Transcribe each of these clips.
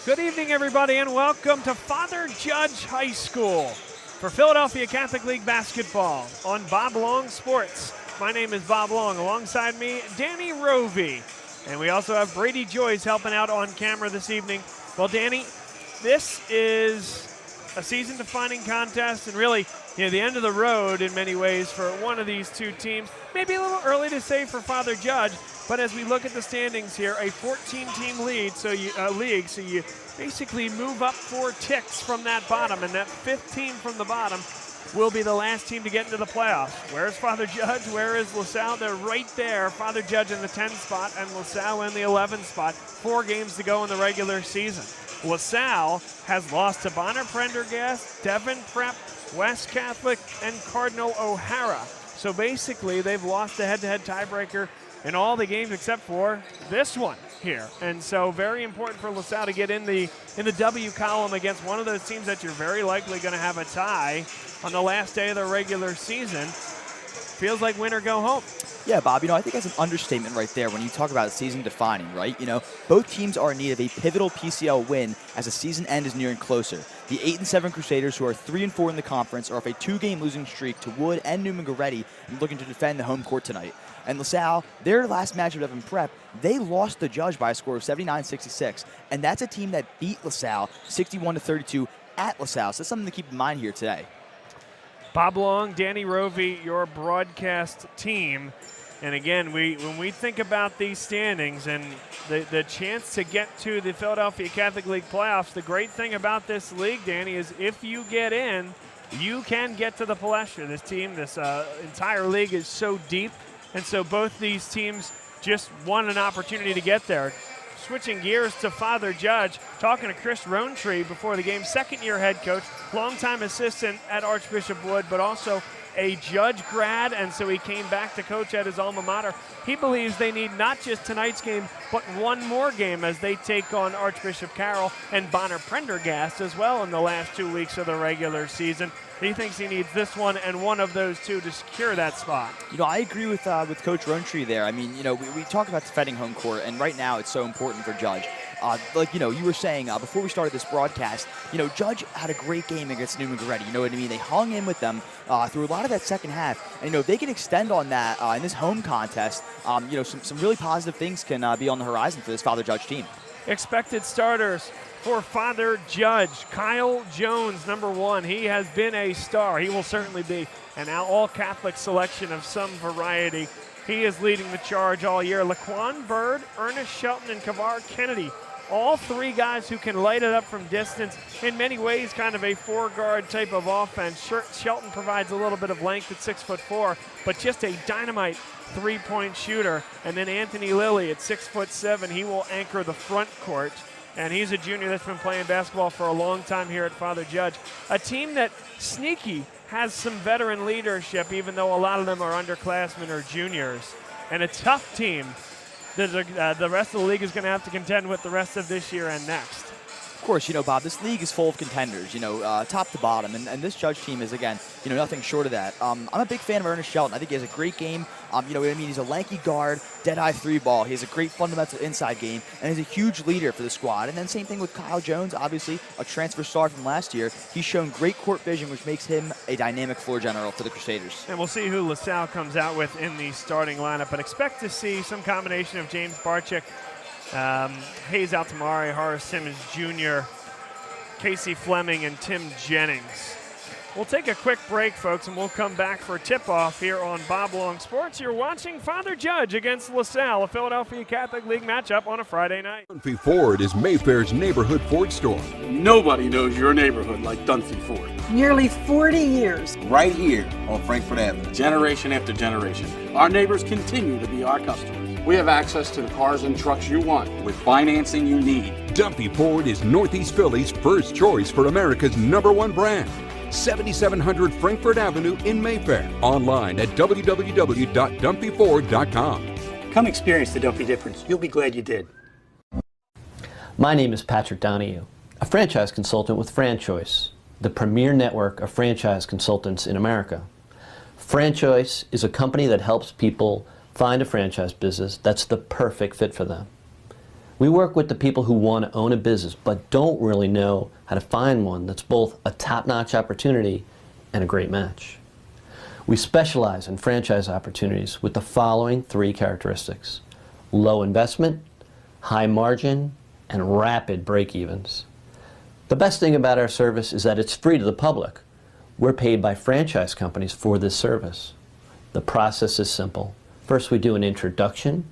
Good evening, everybody, and welcome to Father Judge High School for Philadelphia Catholic League basketball on Bob Long Sports. My name is Bob Long. Alongside me, Danny Rovey. And we also have Brady Joyce helping out on camera this evening. Well, Danny, this is a season-defining contest and really, the end of the road in many ways for one of these two teams. Maybe a little early to say for Father Judge, but as we look at the standings here, a 14-team lead, so you basically move up 4 ticks from that bottom, and that 5th team from the bottom will be the last team to get into the playoffs. Where's Father Judge? Where is LaSalle? They're right there. Father Judge in the 10 spot and LaSalle in the 11 spot. 4 games to go in the regular season. LaSalle has lost to Bonner Prendergast, Devon Prep, West Catholic, and Cardinal O'Hara. So basically, they've lost the head-to-head tiebreaker in all the games except for this one here. And so very important for LaSalle to get in the W column against one of those teams that you're very likely going to have a tie on the last day of the regular season. Feels like win or go home. Yeah, Bob, I think that's an understatement right there when you talk about season defining, right? Both teams are in need of a pivotal PCL win as the season end is nearing closer. The 8-7 Crusaders, who are 3-4 in the conference, are off a 2-game losing streak to Wood and Newman Goretti and looking to defend the home court tonight. And LaSalle, their last matchup of in prep, they lost the Judge by a score of 79-66. And that's a team that beat LaSalle 61-32 at LaSalle. So that's something to keep in mind here today. Bob Long, Danny Rovey, your broadcast team. And again, when we think about these standings and the chance to get to the Philadelphia Catholic League playoffs, the great thing about this league, Danny, is if you get in, you can get to the Palestra. This team, this entire league is so deep. And so both these teams just won an opportunity to get there. Switching gears to Father Judge, talking to Chris Rowntree before the game, second-year head coach, longtime assistant at Archbishop Wood, but also a Judge grad, and so he came back to coach at his alma mater. He believes they need not just tonight's game, but one more game as they take on Archbishop Carroll and Bonner Prendergast as well in the last 2 weeks of the regular season. He thinks he needs this one and one of those two to secure that spot. I agree with Coach Rowntree there. I mean, we talk about defending home court, and right now it's so important for Judge. You were saying before we started this broadcast, Judge had a great game against Newman Goretti. You know what I mean? They hung in with them through a lot of that second half. And, if they can extend on that in this home contest, some really positive things can be on the horizon for this Father Judge team. Expected starters for Father Judge. Kyle Jones, number 1. He has been a star. He will certainly be an all-Catholic selection of some variety. He is leading the charge all year. Laquan Bird, Ernest Shelton, and Kavar Kennedy. All 3 guys who can light it up from distance. In many ways, kind of a 4-guard type of offense. Shelton provides a little bit of length at 6'4", but just a dynamite 3-point shooter. And then Anthony Lilly at 6'7". He will anchor the front court. And he's a junior that's been playing basketball for a long time here at Father Judge. A team that sneaky has some veteran leadership, even though a lot of them are underclassmen or juniors. And a tough team that the rest of the league is going to have to contend with the rest of this year and next. Of course, Bob, this league is full of contenders, top to bottom, and this Judge team is, again, nothing short of that. I'm a big fan of Ernest Shelton. I think he has a great game. He's a lanky guard, dead-eye 3-ball. He has a great fundamental inside game, and he's a huge leader for the squad. And then same thing with Kyle Jones, obviously a transfer star from last year. He's shown great court vision, which makes him a dynamic floor general for the Crusaders. And we'll see who LaSalle comes out with in the starting lineup, but expect to see some combination of James Barczyk, Hayes Altamari, Horace Simmons Jr., Casey Fleming, and Tim Jennings. We'll take a quick break, folks, and we'll come back for tip-off here on Bob Long Sports. You're watching Father Judge against LaSalle, a Philadelphia Catholic League matchup on a Friday night. Dunphy Ford is Mayfair's neighborhood Ford store. Nobody knows your neighborhood like Dunphy Ford. Nearly 40 years. Right here on Frankfort Avenue. Generation after generation. Our neighbors continue to be our customers. We have access to the cars and trucks you want with financing you need. Dunphy Ford is Northeast Philly's first choice for America's #1 brand. 7700 Frankfort Avenue in Mayfair. Online at www.dunphyford.com. Come experience the Dunphy difference. You'll be glad you did. My name is Patrick Donahue, a franchise consultant with FranChoice, the premier network of franchise consultants in America. FranChoice is a company that helps people find a franchise business that's the perfect fit for them. We work with the people who want to own a business but don't really know how to find one that's both a top-notch opportunity and a great match. We specialize in franchise opportunities with the following 3 characteristics: low investment, high margin, and rapid break-evens. The best thing about our service is that it's free to the public. We're paid by franchise companies for this service. The process is simple. First, we do an introduction.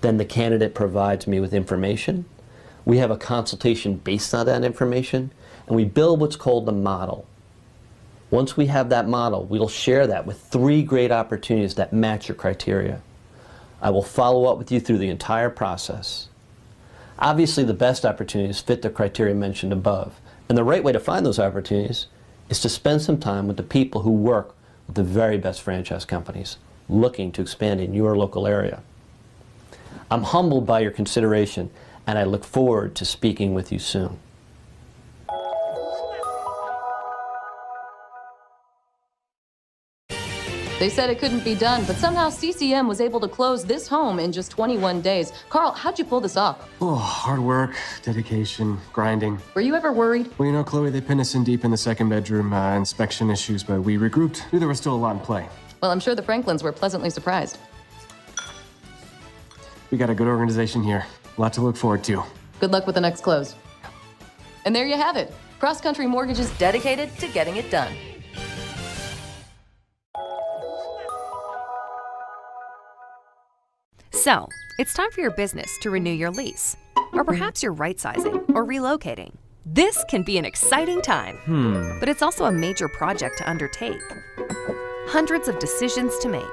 Then the candidate provides me with information. We have a consultation based on that information, and we build what's called the model. Once we have that model, we'll share that with 3 great opportunities that match your criteria. I will follow up with you through the entire process. Obviously, the best opportunities fit the criteria mentioned above, and the right way to find those opportunities is to spend some time with the people who work with the very best franchise companies looking to expand in your local area. I'm humbled by your consideration, and I look forward to speaking with you soon. They said it couldn't be done, but somehow CCM was able to close this home in just 21 days. Carl, how'd you pull this off? Oh, hard work, dedication, grinding. Were you ever worried? Well, you know, Chloe, they pinned us in deep in the second bedroom, inspection issues, but we regrouped. Knew there was still a lot in play. Well, I'm sure the Franklins were pleasantly surprised. We got a good organization here. A lot to look forward to. Good luck with the next close. And there you have it. Cross Country Mortgage is dedicated to getting it done. So, it's time for your business to renew your lease. Or perhaps you're right-sizing or relocating. This can be an exciting time, but it's also a major project to undertake. Hundreds of decisions to make,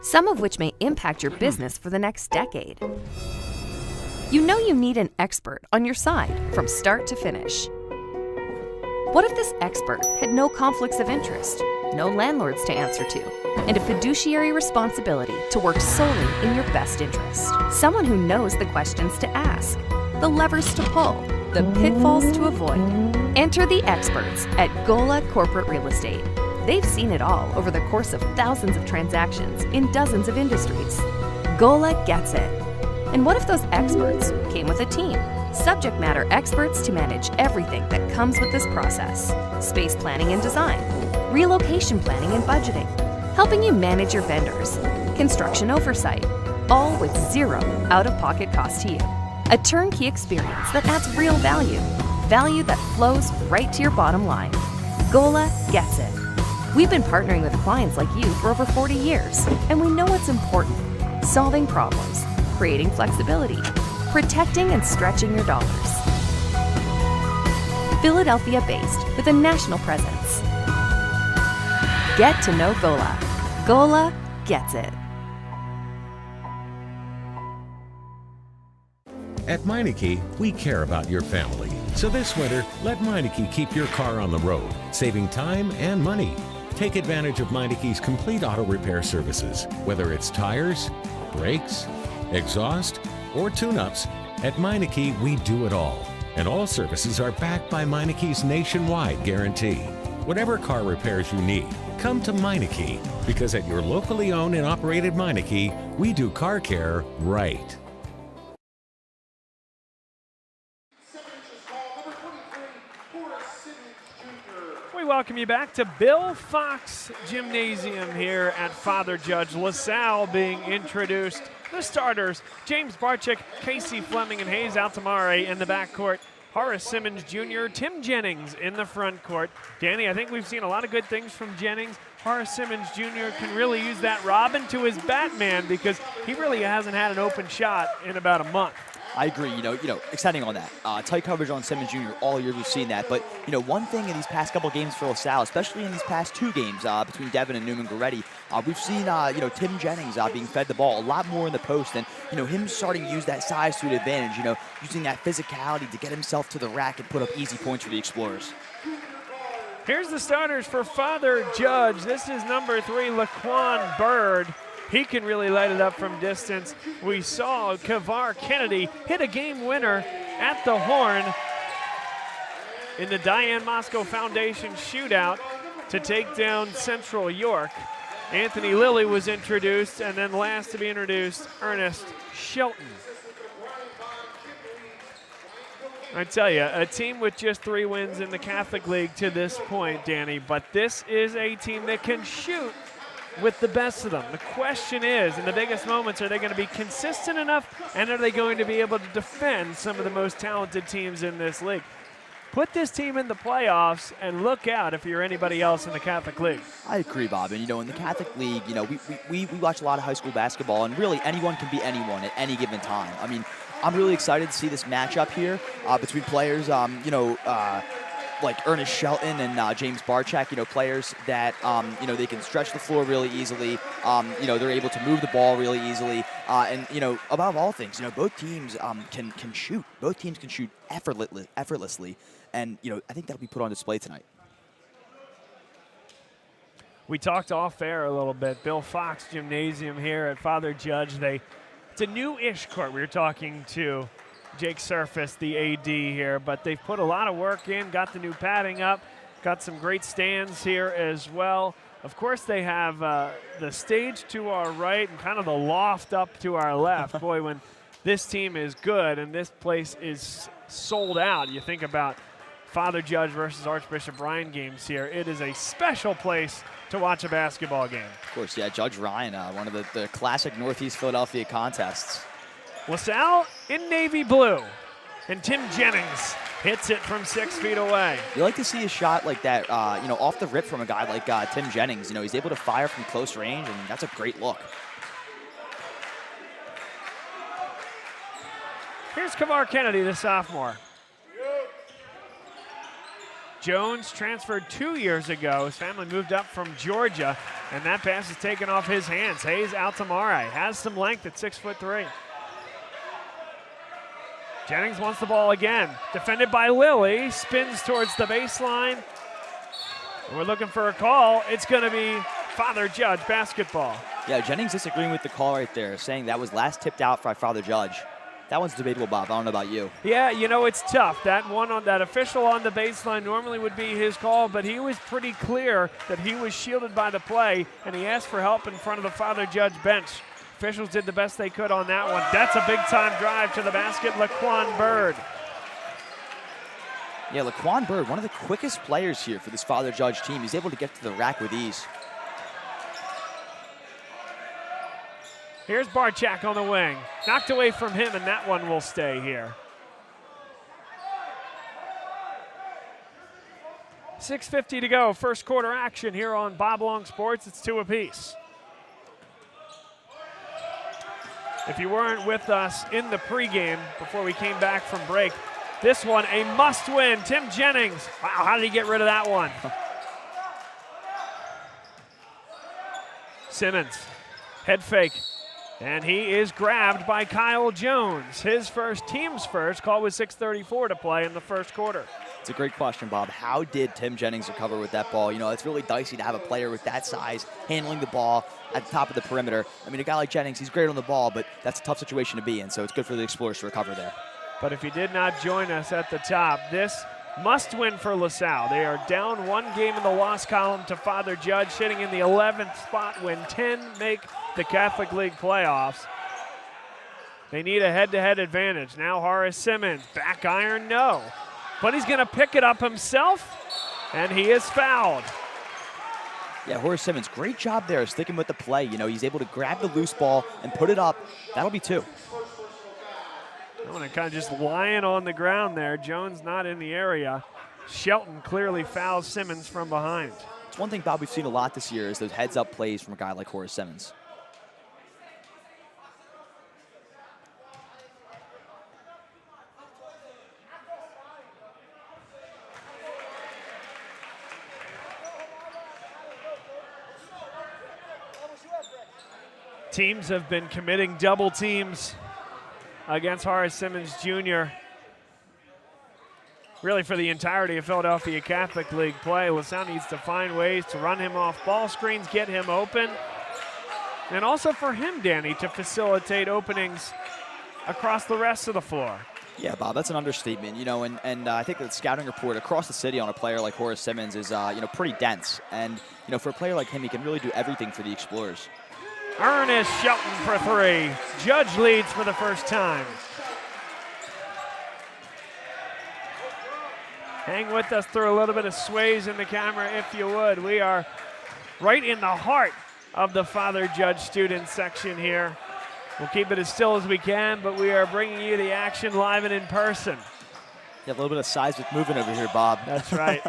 some of which may impact your business for the next decade. You know you need an expert on your side from start to finish. What if this expert had no conflicts of interest, no landlords to answer to, and a fiduciary responsibility to work solely in your best interest? Someone who knows the questions to ask, the levers to pull, the pitfalls to avoid. Enter the experts at Gola Corporate Real Estate. They've seen it all over the course of thousands of transactions in dozens of industries. Gola gets it. And what if those experts came with a team? Subject matter experts to manage everything that comes with this process. Space planning and design, relocation planning and budgeting, helping you manage your vendors, construction oversight, all with zero out-of-pocket cost to you. A turnkey experience that adds real value, value that flows right to your bottom line. Gola gets it. We've been partnering with clients like you for over 40 years, and we know what's important: solving problems, creating flexibility, protecting and stretching your dollars. Philadelphia-based with a national presence. Get to know Gola. Gola gets it. At Meineke, we care about your family. So this winter, let Meineke keep your car on the road, saving time and money. Take advantage of Meineke's complete auto repair services, whether it's tires, brakes, exhaust, or tune-ups. At Meineke, we do it all. And all services are backed by Meineke's nationwide guarantee. Whatever car repairs you need, come to Meineke, because at your locally owned and operated Meineke, we do car care right. We welcome you back to Bill Fox Gymnasium here at Father Judge. LaSalle being introduced. The starters: James Barczyk, Casey Fleming, and Hayes Altamare in the backcourt. Horace Simmons Jr., Tim Jennings in the front court. Danny, I think we've seen a lot of good things from Jennings. Horace Simmons Jr. can really use that Robin to his Batman, because he really hasn't had an open shot in about a month. I agree. You know, extending on that, tight coverage on Simmons Jr. all year, we've seen that. But one thing in these past couple games for LaSalle, especially in these past 2 games between Devin and Newman Goretti, we've seen Tim Jennings being fed the ball a lot more in the post, and him starting to use that size to his advantage. Using that physicality to get himself to the rack and put up easy points for the Explorers. Here's the starters for Father Judge. This is number 3, Laquan Bird. He can really light it up from distance. We saw Kavar Kennedy hit a game winner at the horn in the Diane Moscow Foundation shootout to take down Central York. Anthony Lilly was introduced, and then last to be introduced, Ernest Shelton. I tell you, a team with just 3 wins in the Catholic League to this point, Danny, but this is a team that can shoot with the best of them. The question is, in the biggest moments, are they going to be consistent enough, and are they going to be able to defend some of the most talented teams in this league? Put this team in the playoffs and look out if you're anybody else in the Catholic League. I agree, Bob. And, in the Catholic League, we watch a lot of high school basketball, and really anyone can be anyone at any given time. I mean, I'm really excited to see this matchup here between players, like Ernest Shelton and James Barchak, players that, they can stretch the floor really easily. They're able to move the ball really easily. And, above all things, both teams can shoot. Both teams can shoot effortlessly. And, I think that'll be put on display tonight. We talked off air a little bit. Bill Fox Gymnasium here at Father Judge. It's a new-ish court. We were talking to Jake Surface, the AD here, but they've put a lot of work in, got the new padding up, got some great stands here as well. Of course, they have the stage to our right and kind of the loft up to our left. Boy, when this team is good and this place is sold out, you think about Father Judge versus Archbishop Ryan games here. It is a special place to watch a basketball game. Of course, yeah, Judge Ryan, one of the classic Northeast Philadelphia contests. LaSalle in navy blue, and Tim Jennings hits it from 6 feet away. You like to see a shot like that, off the rip from a guy like Tim Jennings. He's able to fire from close range, and that's a great look. Here's Kavar Kennedy, the sophomore. Jones transferred 2 years ago. His family moved up from Georgia, and that pass is taken off his hands. Hayes Altamare has some length at 6'3". Jennings wants the ball again. Defended by Lilly. Spins towards the baseline. We're looking for a call. It's going to be Father Judge basketball. Yeah, Jennings disagreeing with the call right there, saying that was last tipped out by Father Judge. That one's debatable, Bob. I don't know about you. Yeah, it's tough. That one on that official on the baseline normally would be his call, but he was pretty clear that he was shielded by the play, and he asked for help in front of the Father Judge bench. Officials did the best they could on that one. That's a big-time drive to the basket, Laquan Bird. Yeah, Laquan Bird, one of the quickest players here for this Father Judge team. He's able to get to the rack with ease. Here's Barchak on the wing. Knocked away from him, and that one will stay here. 6:50 to go. First quarter action here on Bob Long Sports. It's 2 apiece. If you weren't with us in the pregame before we came back from break, this one a must-win. Tim Jennings. Wow, how did he get rid of that one? Simmons, head fake. And he is grabbed by Kyle Jones. His first, team's first, call with 6:34 to play in the first quarter. It's a great question, Bob. How did Tim Jennings recover with that ball? It's really dicey to have a player with that size handling the ball at the top of the perimeter. I mean, a guy like Jennings, he's great on the ball, but that's a tough situation to be in, so it's good for the Explorers to recover there. But if you did not join us at the top, this must win for LaSalle. They are down 1 game in the loss column to Father Judge, sitting in the 11th spot when 10 make the Catholic League playoffs. They need a head-to-head advantage. Now Horace Simmons, back iron, no. But he's going to pick it up himself, and he is fouled. Yeah, Horace Simmons, great job there sticking with the play. He's able to grab the loose ball and put it up. That'll be 2. I'm going to kind of just lying on the ground there. Jones not in the area. Shelton clearly fouls Simmons from behind. It's one thing, Bob, we've seen a lot this year is those heads-up plays from a guy like Horace Simmons. Teams have been committing double teams against Horace Simmons Jr. really for the entirety of Philadelphia Catholic League play. LaSalle needs to find ways to run him off ball screens, get him open, and also for him, Danny, to facilitate openings across the rest of the floor. Yeah, Bob, that's an understatement, and I think that the scouting report across the city on a player like Horace Simmons is, pretty dense. And, for a player like him, he can really do everything for the Explorers. Ernest Shelton for 3. Judge leads for the first time. Hang with us through a little bit of sways in the camera if you would. We are right in the heart of the Father Judge student section here. We'll keep it as still as we can, but we are bringing you the action live and in person. You have a little bit of seismic movement over here, Bob. That's right.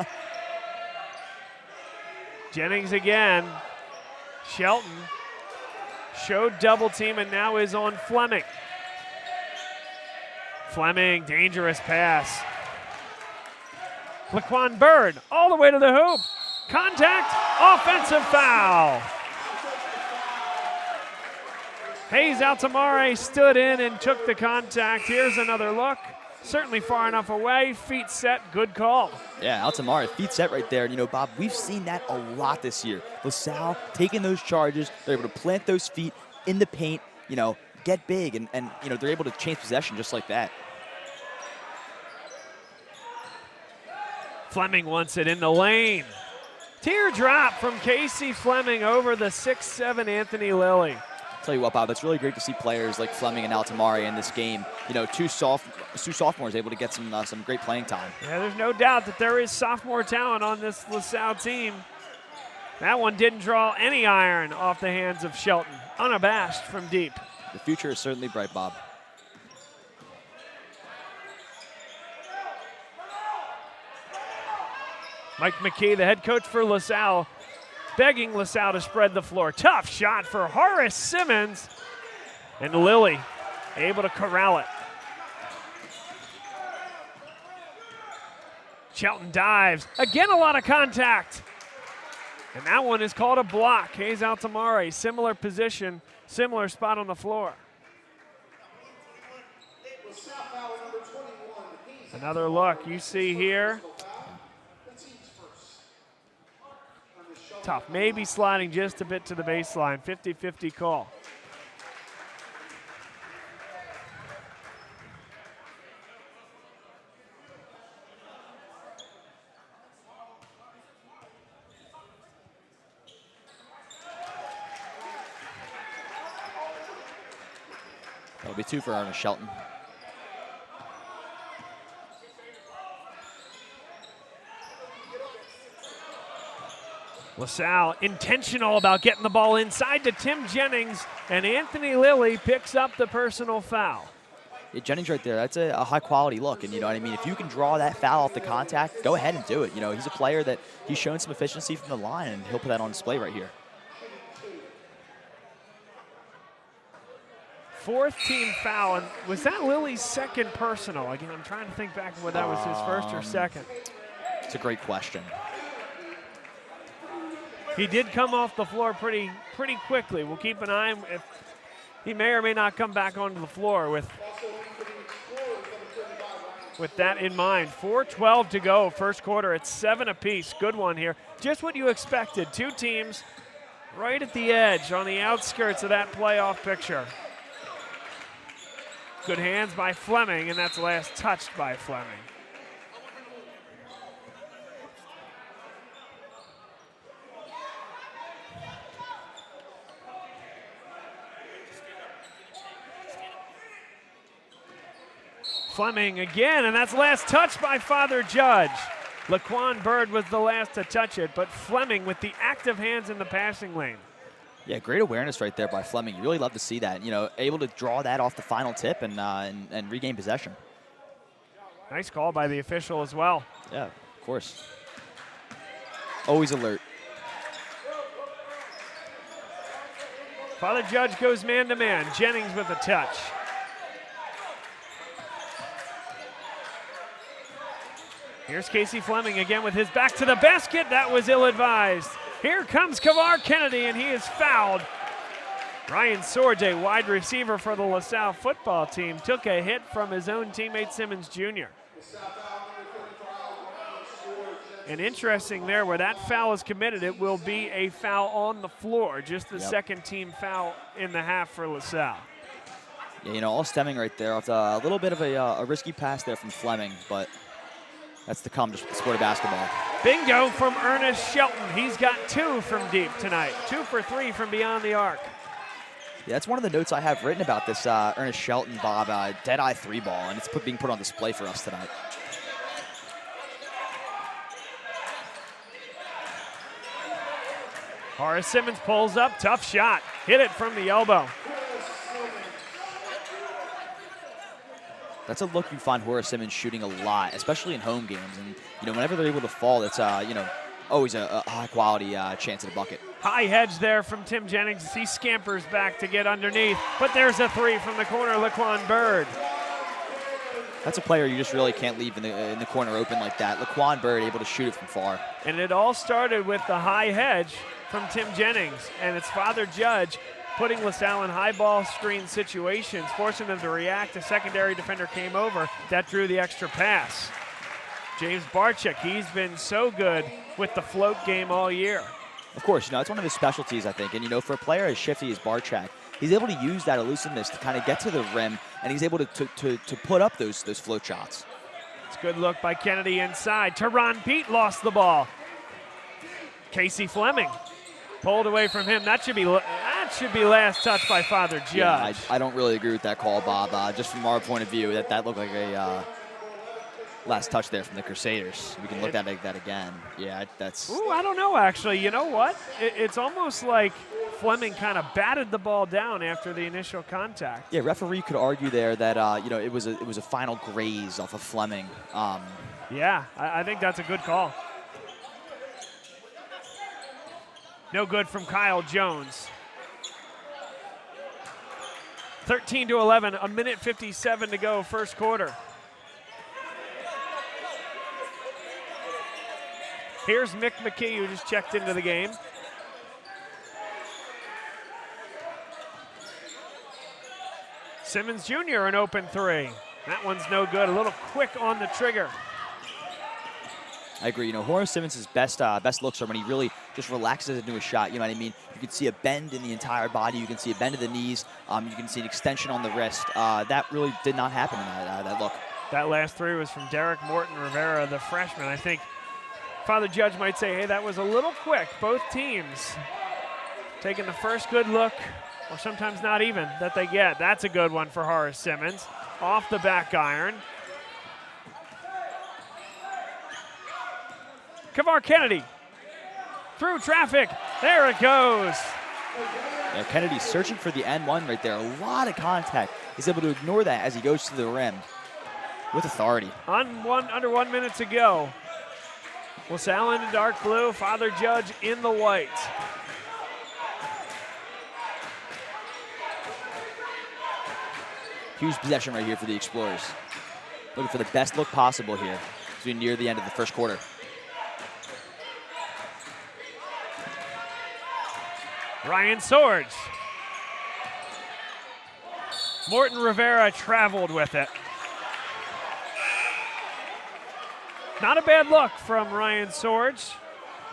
Jennings again. Shelton showed double team and now is on Fleming. Fleming, dangerous pass. Laquan Bird all the way to the hoop. Contact, offensive foul. Hayes Altamare stood in and took the contact. Here's another look. Certainly far enough away. Feet set, good call. Yeah, Altamare, feet set right there. And, you know, Bob, we've seen that a lot this year. LaSalle taking those charges. They're able to plant those feet in the paint, you know, get big, and you know, they're able to change possession just like that. Fleming wants it in the lane. Teardrop from Casey Fleming over the 6'7" Anthony Lilly. Tell you what, Bob, it's really great to see players like Fleming and Altamare in this game. You know, two sophomores able to get some great playing time. Yeah, there's no doubt that there is sophomore talent on this LaSalle team. That one didn't draw any iron off the hands of Shelton, unabashed from deep. The future is certainly bright, Bob. Mike McKee, the head coach for LaSalle, begging LaSalle to spread the floor. Tough shot for Horace Simmons. And Lilly able to corral it. Shelton dives. Again, a lot of contact. And that one is called a block. Hayes Altamare, similar position, similar spot on the floor. Another look you see here. Tough, maybe sliding just a bit to the baseline. 50-50 call. That'll be two for Ernest Shelton. LaSalle intentional about getting the ball inside to Tim Jennings, and Anthony Lilly picks up the personal foul. Yeah, Jennings right there, that's a high-quality look, and you know what I mean? If you can draw that foul off the contact, go ahead and do it. You know, he's a player that he's shown some efficiency from the line, and he'll put that on display right here. Fourth team foul, and was that Lilly's second personal? Again, I'm trying to think back whether that was his first or second. It's a great question. He did come off the floor pretty quickly. We'll keep an eye if he may or may not come back onto the floor with that in mind. 4:12 to go, first quarter. It's 7 apiece. Good one here. Just what you expected. Two teams right at the edge on the outskirts of that playoff picture. Good hands by Fleming, and that's last touched by Fleming. Fleming again, and that's last touched by Father Judge. Laquan Bird was the last to touch it, but Fleming with the active hands in the passing lane. Yeah, great awareness right there by Fleming. You really love to see that. You know, able to draw that off the final tip and regain possession. Nice call by the official as well. Yeah, of course. Always alert. Father Judge goes man-to-man. Jennings with a touch. Here's Casey Fleming again with his back to the basket. That was ill-advised. Here comes Kavar Kennedy, and he is fouled. Ryan Sorge, wide receiver for the LaSalle football team, took a hit from his own teammate Simmons Jr. And interesting there, where that foul is committed, it will be a foul on the floor, just the second team foul in the half for LaSalle. Yeah, you know, all stemming right there off a little bit of a risky pass there from Fleming, but that's to come just with the sport of basketball. Bingo from Ernest Shelton. He's got 2 from deep tonight. 2 for 3 from beyond the arc. Yeah, that's one of the notes I have written about this Ernest Shelton, Bob, dead-eye 3 ball, and it's being put on display for us tonight. Horace Simmons pulls up, tough shot. Hit it from the elbow. That's a look you find Horace Simmons shooting a lot, especially in home games. And, whenever they're able to fall, that's, always a high-quality chance at a bucket. High hedge there from Tim Jennings. He scampers back to get underneath. But there's a three from the corner, Laquan Bird. That's a player you just really can't leave in the corner open like that. Laquan Bird able to shoot it from far. And it all started with the high hedge from Tim Jennings. And it's Father Judge putting LaSalle in high ball screen situations, forcing them to react. A secondary defender came over. That drew the extra pass. James Barczyk, he's been so good with the float game all year. Of course, it's one of his specialties, I think. And, for a player as shifty as Barczyk, he's able to use that elusiveness to kind of get to the rim, and he's able to put up those float shots. It's a good look by Kennedy inside. Teron Pete lost the ball. Casey Fleming pulled away from him. That should be last touch by Father Judge. Yeah, I don't really agree with that call, Bob. Just from our point of view, that looked like a last touch there from the Crusaders. We can look at that again. Yeah, that's... Ooh, I don't know, actually. You know what? It's almost like Fleming kind of batted the ball down after the initial contact. Yeah, referee could argue there that it was a final graze off of Fleming. Yeah, I think that's a good call. No good from Kyle Jones. 13-11, a minute 57 to go, first quarter. Here's Mick McKee, who just checked into the game. Simmons Jr., an open three. That one's no good, a little quick on the trigger. I agree. Horace Simmons' best looks are when he really just relaxes into a shot. You know what I mean? You can see a bend in the entire body. You can see a bend of the knees. You can see an extension on the wrist. That really did not happen in that look. That last three was from Derek Morton Rivera, the freshman. I think Father Judge might say, hey, that was a little quick. Both teams taking the first good look, or sometimes not even, that they get. That's a good one for Horace Simmons. Off the back iron. Kavar Kennedy through traffic. There it goes. Yeah, Kennedy's searching for the N1 right there. A lot of contact. He's able to ignore that as he goes to the rim with authority. Under 1 minute to go. LaSalle in the dark blue, Father Judge in the white. Huge possession right here for the Explorers. Looking for the best look possible here as we near the end of the first quarter. Ryan Swords. Morton Rivera traveled with it. Not a bad look from Ryan Swords.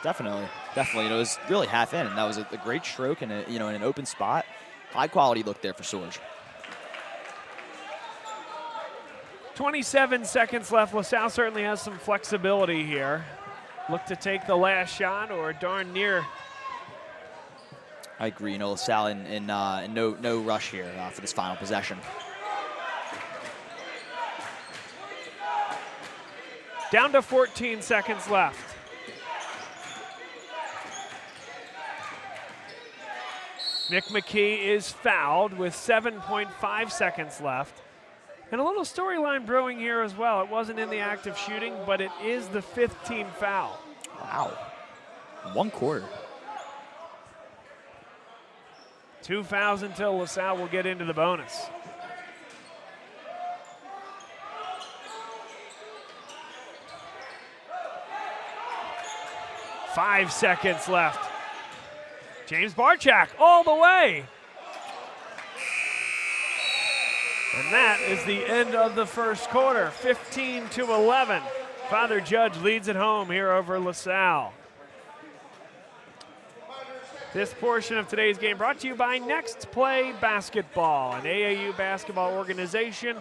Definitely. It was really half in, and that was a great stroke in in an open spot. High quality look there for Swords. 27 seconds left. LaSalle certainly has some flexibility here. Look to take the last shot or darn near. I agree. LaSalle in no rush here for this final possession. Down to 14 seconds left. Mick McKee is fouled with 7.5 seconds left. And a little storyline brewing here as well. It wasn't in the act of shooting, but it is the 5th team foul. Wow. 1 quarter. 2 fouls until LaSalle will get into the bonus. Five seconds left. James Barczyk all the way. And that is the end of the first quarter, 15-11. Father Judge leads it home here over LaSalle. This portion of today's game brought to you by Next Play Basketball, an AAU basketball organization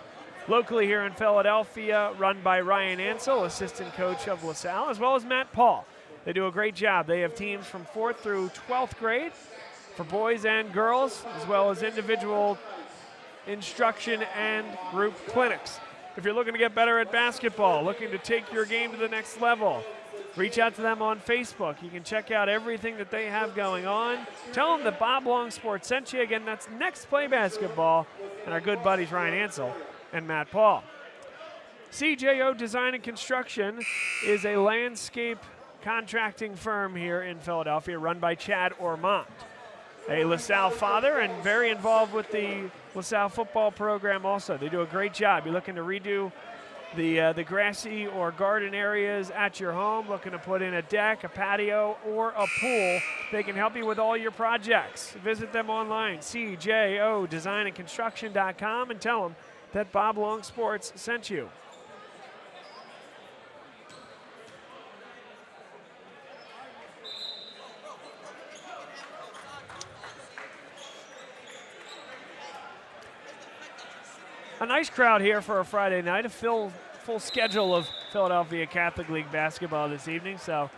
locally here in Philadelphia, run by Ryan Ansel, assistant coach of LaSalle, as well as Matt Paul. They do a great job. They have teams from 4th through 12th grade for boys and girls, as well as individual instruction and group clinics. If you're looking to get better at basketball, looking to take your game to the next level, reach out to them on Facebook. You can check out everything that they have going on. Tell them that Bob Long Sports sent you. Again, that's Next Play Basketball and our good buddies Ryan Ansel and Matt Paul. CJO Design and Construction is a landscape contracting firm here in Philadelphia run by Chad Ormond, a LaSalle father and very involved with the LaSalle football program also. They do a great job. You're looking to redo the grassy or garden areas at your home, looking to put in a deck, a patio, or a pool, they can help you with all your projects. Visit them online, cjodesignandconstruction.com, and tell them that Bob Long Sports sent you. A nice crowd here for a Friday night, a full schedule of Philadelphia Catholic League basketball this evening. So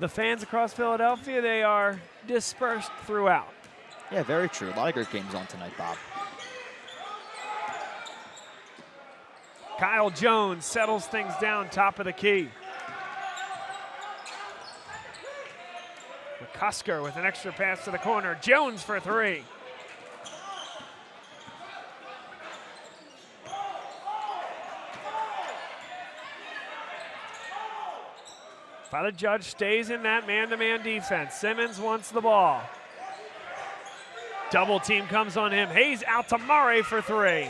the fans across Philadelphia, they are dispersed throughout. Yeah, very true. A lot of great games on tonight, Bob. Kyle Jones settles things down top of the key. McCusker with an extra pass to the corner. Jones for three. Father Judge stays in that man-to-man defense. Simmons wants the ball. Double team comes on him. Hayes out to Murray for three.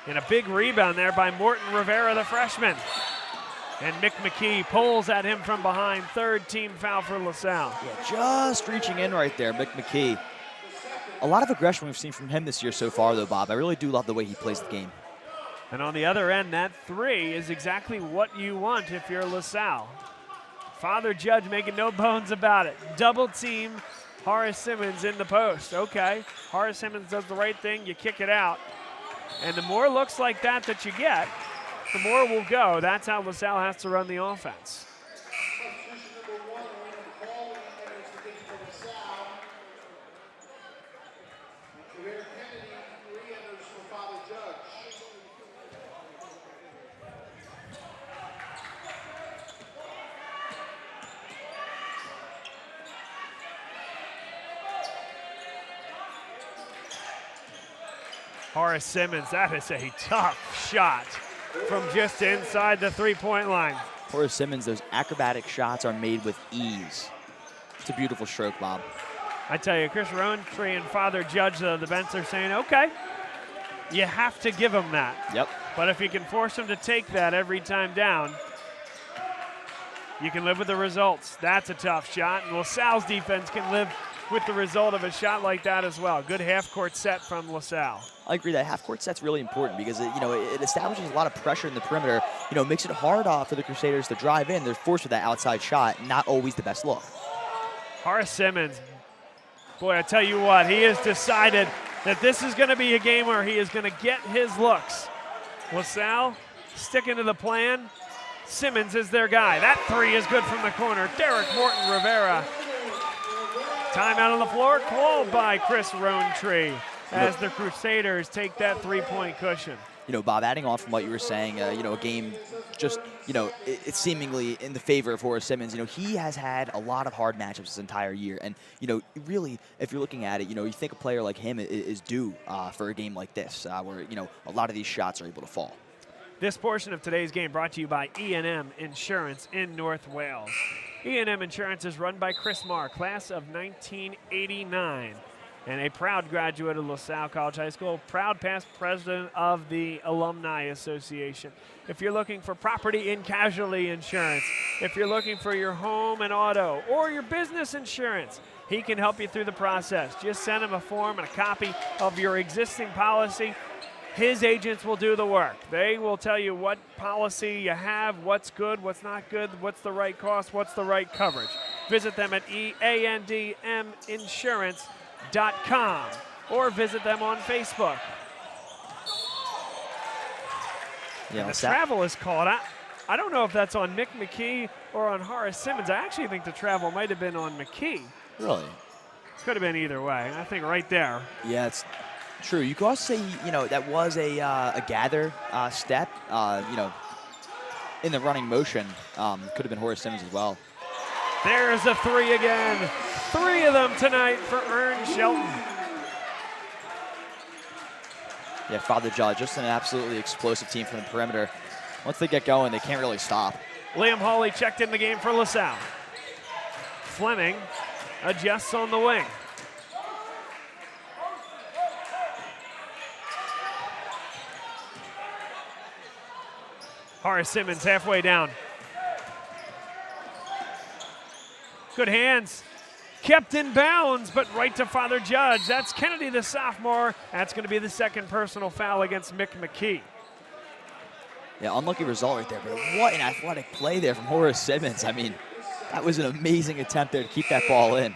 And a big rebound there by Morton Rivera, the freshman. And Mick McKee pulls at him from behind. Third team foul for LaSalle. Yeah, just reaching in right there, Mick McKee. A lot of aggression we've seen from him this year so far, though, Bob. I really do love the way he plays the game. And on the other end, that three is exactly what you want if you're LaSalle. Father Judge making no bones about it. Double team Horace Simmons in the post. Okay, Horace Simmons does the right thing. You kick it out. And the more looks like that you get, the more will go. That's how LaSalle has to run the offense. Horace Simmons, that is a tough shot from just inside the three-point line. Horace Simmons, those acrobatic shots are made with ease. It's a beautiful stroke, Bob. I tell you, Chris Rowntree and Father Judge, the bench are saying, okay, you have to give him that. Yep. But if you can force him to take that every time down, you can live with the results. That's a tough shot, and LaSalle's defense can live with the result of a shot like that as well. Good half-court set from LaSalle. I agree that half-court set's really important because it establishes a lot of pressure in the perimeter. Makes it hard for the Crusaders to drive in. They're forced with that outside shot, not always the best look. Horace Simmons, boy, I tell you what, he has decided that this is going to be a game where he is going to get his looks. LaSalle sticking to the plan. Simmons is their guy. That three is good from the corner. Derek Morton Rivera. Timeout on the floor called by Chris Rowntree as the Crusaders take that three-point cushion. Bob, adding on from what you were saying, a game just, it's seemingly in the favor of Horace Simmons. He has had a lot of hard matchups this entire year. And, really, if you're looking at it, you think a player like him is due for a game like this where, a lot of these shots are able to fall. This portion of today's game brought to you by E&M Insurance in North Wales. E&M Insurance is run by Chris Marr, class of 1989, and a proud graduate of LaSalle College High School, proud past president of the Alumni Association. If you're looking for property and casualty insurance, if you're looking for your home and auto or your business insurance, he can help you through the process. Just send him a form and a copy of your existing policy. His agents will do the work. They will tell you what policy you have, what's good, what's not good, what's the right cost, what's the right coverage. Visit them at eandminsurance.com or visit them on Facebook. Yeah, the travel is called. I don't know if that's on Mick McKee or on Horace Simmons. I actually think the travel might have been on McKee. Really? Could have been either way. I think right there. Yeah, it's true. You could also say, that was a gather step. in the running motion. Could have been Horace Simmons as well. There's a three again. 3 of them tonight for Ern Shelton. Yeah, Father Judge, just an absolutely explosive team from the perimeter. Once they get going, they can't really stop. Liam Hawley checked in the game for LaSalle. Fleming adjusts on the wing. Horace Simmons halfway down. Good hands. Kept in bounds, but right to Father Judge. That's Kennedy, the sophomore. That's going to be the second personal foul against Mick McKee. Yeah, unlucky result right there, but what an athletic play there from Horace Simmons. I mean, that was an amazing attempt there to keep that ball in.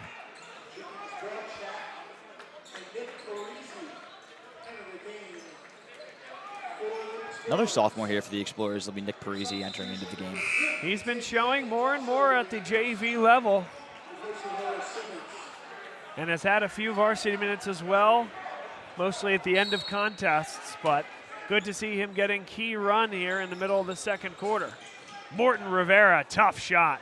Another sophomore here for the Explorers will be Nick Parisi entering into the game. He's been showing more and more at the JV level and has had a few varsity minutes as well, mostly at the end of contests, but good to see him getting key run here in the middle of the second quarter. Morton Rivera, tough shot.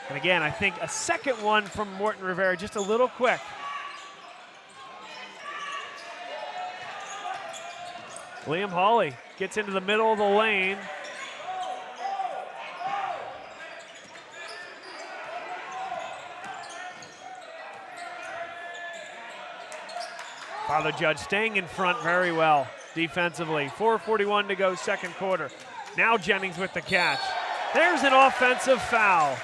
And again, I think a second one from Morton Rivera, just a little quick. Liam Hawley gets into the middle of the lane. Father Judge staying in front very well defensively. 4:41 to go, second quarter. Now Jennings with the catch. There's an offensive foul.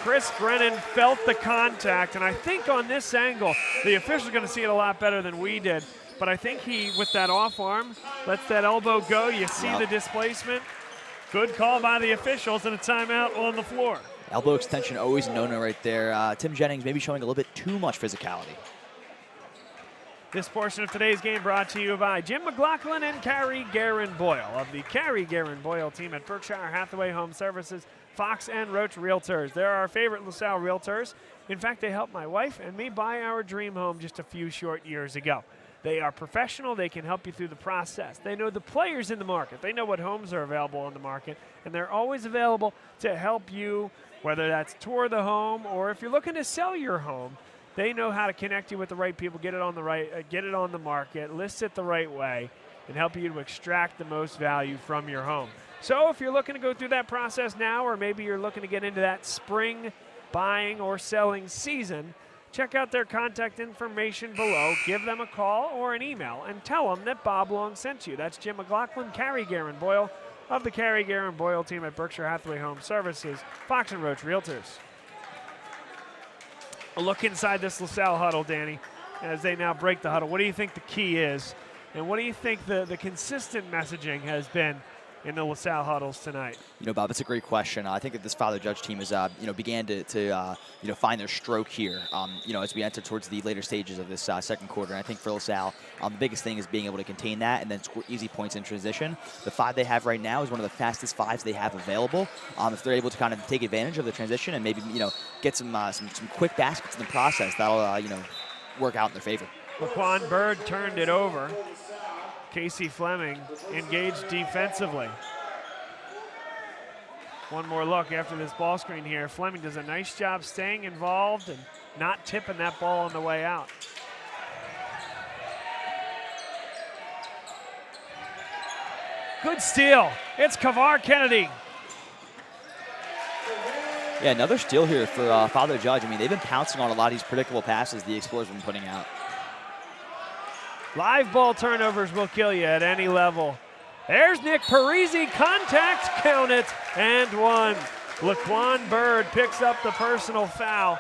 Chris Brennan felt the contact, and I think on this angle, the official's going to see it a lot better than we did. But I think he, with that off arm, lets that elbow go. You see the displacement. Good call by the officials and a timeout on the floor. Elbow extension, always a no-no right there. Tim Jennings maybe showing a little bit too much physicality. This portion of today's game brought to you by Jim McLaughlin and Carrie Guerin Boyle of the Carrie Guerin Boyle team at Berkshire Hathaway Home Services, Fox and Roach Realtors. They're our favorite LaSalle realtors. In fact, they helped my wife and me buy our dream home just a few short years ago. They are professional. They can help you through the process. They know the players in the market. They know what homes are available on the market, and they're always available to help you, whether that's tour the home or if you're looking to sell your home. They know how to connect you with the right people, get it on the market, list it the right way, and help you to extract the most value from your home. So if you're looking to go through that process now, or maybe you're looking to get into that spring buying or selling season, check out their contact information below. Give them a call or an email and tell them that Bob Long sent you. That's Jim McLaughlin, Carrie Guerin Boyle of the Carrie Guerin Boyle team at Berkshire Hathaway Home Services, Fox and Roach Realtors. A look inside this LaSalle huddle, Danny, as they now break the huddle. What do you think the key is? And what do you think the consistent messaging has been in the LaSalle huddles tonight? You know, Bob, it's a great question. I think that this Father Judge team has, began to find their stroke here, as we enter towards the later stages of this second quarter. And I think for LaSalle, the biggest thing is being able to contain that and then score easy points in transition. The 5 they have right now is one of the fastest 5s they have available. If they're able to kind of take advantage of the transition and maybe, get some quick baskets in the process, that'll, work out in their favor. Laquan Bird turned it over. Casey Fleming engaged defensively. One more look after this ball screen here. Fleming does a nice job staying involved and not tipping that ball on the way out. Good steal. It's Kavar Kennedy. Yeah, another steal here for Father Judge. I mean, they've been pouncing on a lot of these predictable passes the Explorers have been putting out. Live ball turnovers will kill you at any level. There's Nick Parisi, contact, count it, and one. Laquan Bird picks up the personal foul.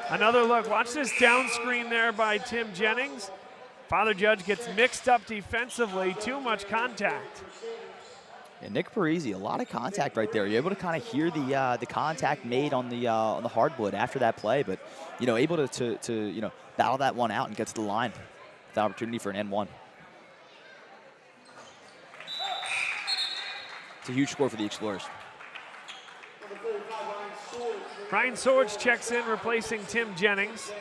Another look, watch this down screen there by Tim Jennings. Father Judge gets mixed up defensively, too much contact. Yeah, Nick Parisi, a lot of contact right there. You're able to kind of hear the contact made on the hardwood after that play, but able to battle that one out and get to the line. The opportunity for an N1. It's a huge score for the Explorers. Ryan Swords checks in, replacing Tim Jennings.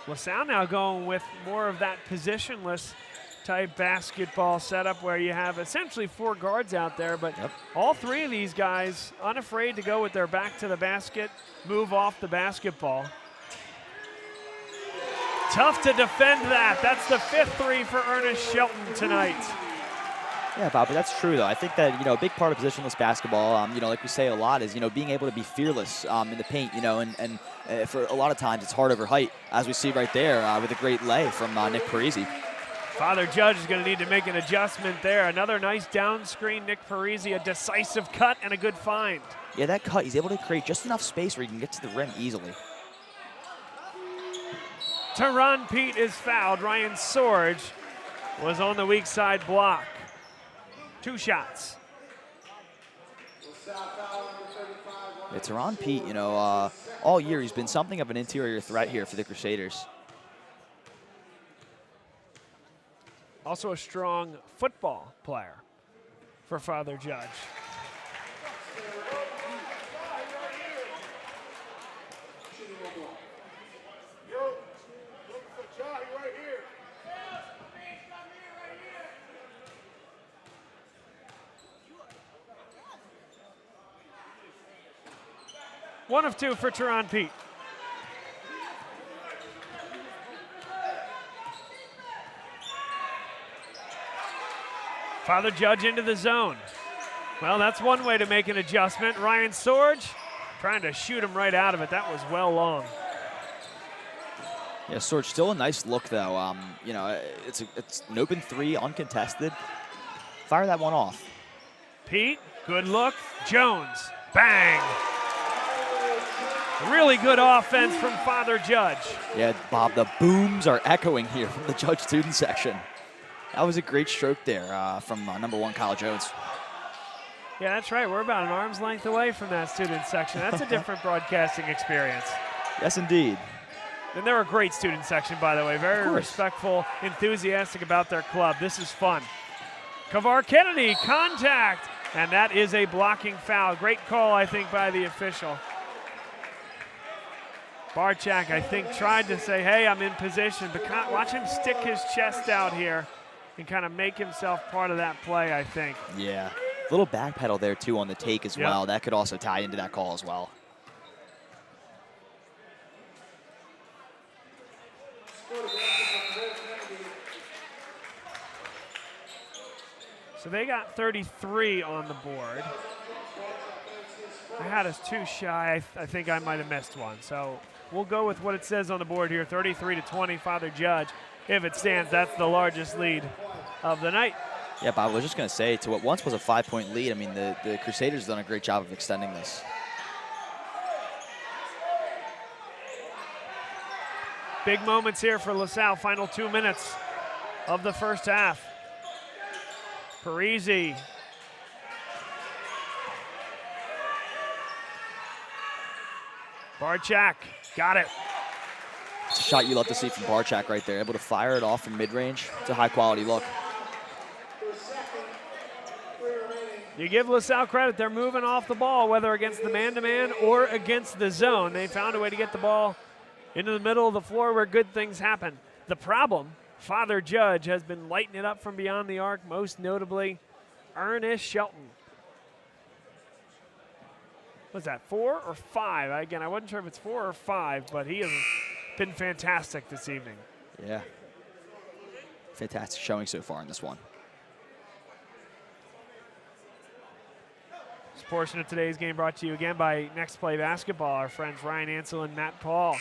LaSalle now going with more of that positionless type basketball setup where you have essentially 4 guards out there, but all 3 of these guys unafraid to go with their back to the basket, move off the basketball. Tough to defend that. That's the 5th 3 for Ernest Shelton tonight. Yeah, Bob, but that's true, though. I think that, a big part of positionless basketball, like we say a lot, is, being able to be fearless in the paint, and for a lot of times it's hard over height, as we see right there with a great lay from Nick Parisi. Father Judge is going to need to make an adjustment there. Another nice down screen, Nick Parisi, a decisive cut and a good find. Yeah, that cut, he's able to create just enough space where he can get to the rim easily. Teron Pete is fouled. Ryan Sorge was on the weak side block. 2 shots. Yeah, Teron Pete, all year he's been something of an interior threat here for the Crusaders. Also a strong football player for Father Judge. One of 2 for Teron Pete. Father Judge into the zone. Well, that's one way to make an adjustment. Ryan Sorge trying to shoot him right out of it. That was well long. Yeah, Sorge still a nice look, though. It's an open 3, uncontested. Fire that one off. Pete, good look. Jones, bang. Really good offense from Father Judge. Yeah, Bob, the booms are echoing here from the Judge student section. That was a great stroke there from number 1, Kyle Jones. Yeah, that's right. We're about an arm's length away from that student section. That's a different broadcasting experience. Yes, indeed. And they're a great student section, by the way. Very respectful, enthusiastic about their club. This is fun. Kavar Kennedy, contact. And that is a blocking foul. Great call, I think, by the official. Barchak, I think, tried to say, hey, I'm in position, but watch him stick his chest out here and kind of make himself part of that play, I think. Yeah. A little back pedal there, too, on the take as well. That could also tie into that call as well. So they got 33 on the board. I had us 2 shy. I think I might have missed one. So we'll go with what it says on the board here, 33-20, Father Judge. If it stands, that's the largest lead of the night. Yeah, Bob, I was just going to say, to what once was a 5-point lead, I mean, the Crusaders have done a great job of extending this. Big moments here for LaSalle. Final 2 minutes of the first half. Parisi. Barchak got it. It's a shot you love to see from Barchak right there. Able to fire it off from mid-range. It's a high-quality look. You give LaSalle credit. They're moving off the ball, whether against the man-to-man or against the zone. They found a way to get the ball into the middle of the floor where good things happen. The problem, Father Judge has been lighting it up from beyond the arc, most notably Ernest Shelton. Was that 4 or 5? Again, I wasn't sure if it's 4 or 5, but he has been fantastic this evening. Yeah. Fantastic showing so far in this one. This portion of today's game brought to you again by Next Play Basketball, our friends Ryan Ansel and Matt Paul.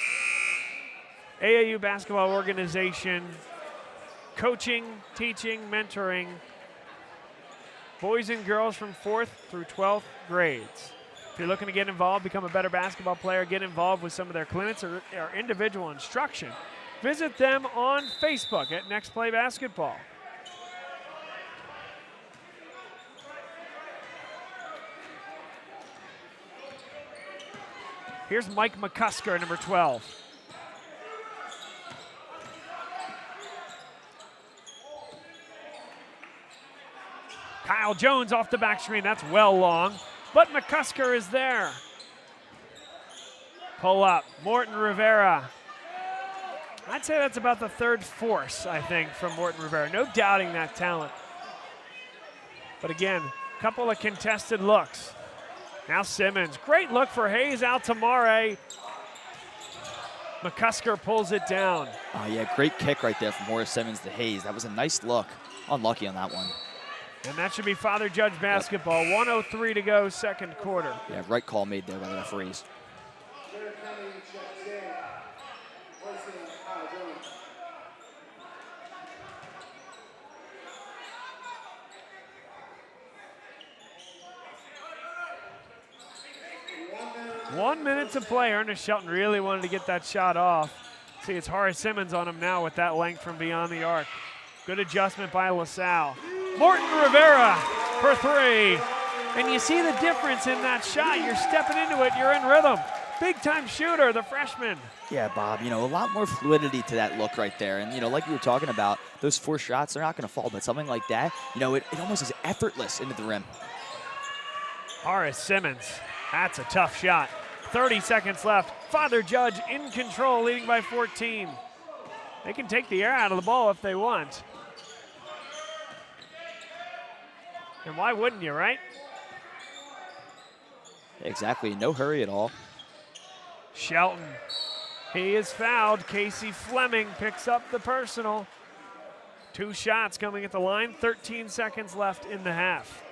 AAU basketball organization, coaching, teaching, mentoring boys and girls from 4th through 12th grades. If you're looking to get involved, become a better basketball player, get involved with some of their clinics or individual instruction, visit them on Facebook at Next Play Basketball. Here's Mike McCusker, number 12. Kyle Jones off the back screen. That's well long, but McCusker is there. Pull up. Morton Rivera I'd say that's about the third force, I think, from Morton Rivera. No doubting that talent. But again, a couple of contested looks. Now Simmons, great look for Hayes out to Mare. McCusker pulls it down. Oh yeah, great kick right there from Horace Simmons to Hayes. That was a nice look. Unlucky on that one. And that should be Father Judge basketball. 1:03 to go, second quarter. Yeah, right call made there by the referees. One minute to play. Ernest Shelton really wanted to get that shot off. See, it's Horace Simmons on him now with that length from beyond the arc. Good adjustment by LaSalle. Morton Rivera for three. And you see the difference in that shot. You're stepping into it, you're in rhythm. Big time shooter, the freshman. Yeah, Bob, a lot more fluidity to that look right there. And, like you were talking about, those 4 shots, they're not going to fall. But something like that, it almost is effortless into the rim. Horace Simmons, that's a tough shot. 30 seconds left. Father Judge in control, leading by 14. They can take the air out of the ball if they want. And why wouldn't you, right? Exactly, no hurry at all. Shelton, he is fouled. Casey Fleming picks up the personal. 2 shots coming at the line, 13 seconds left in the half.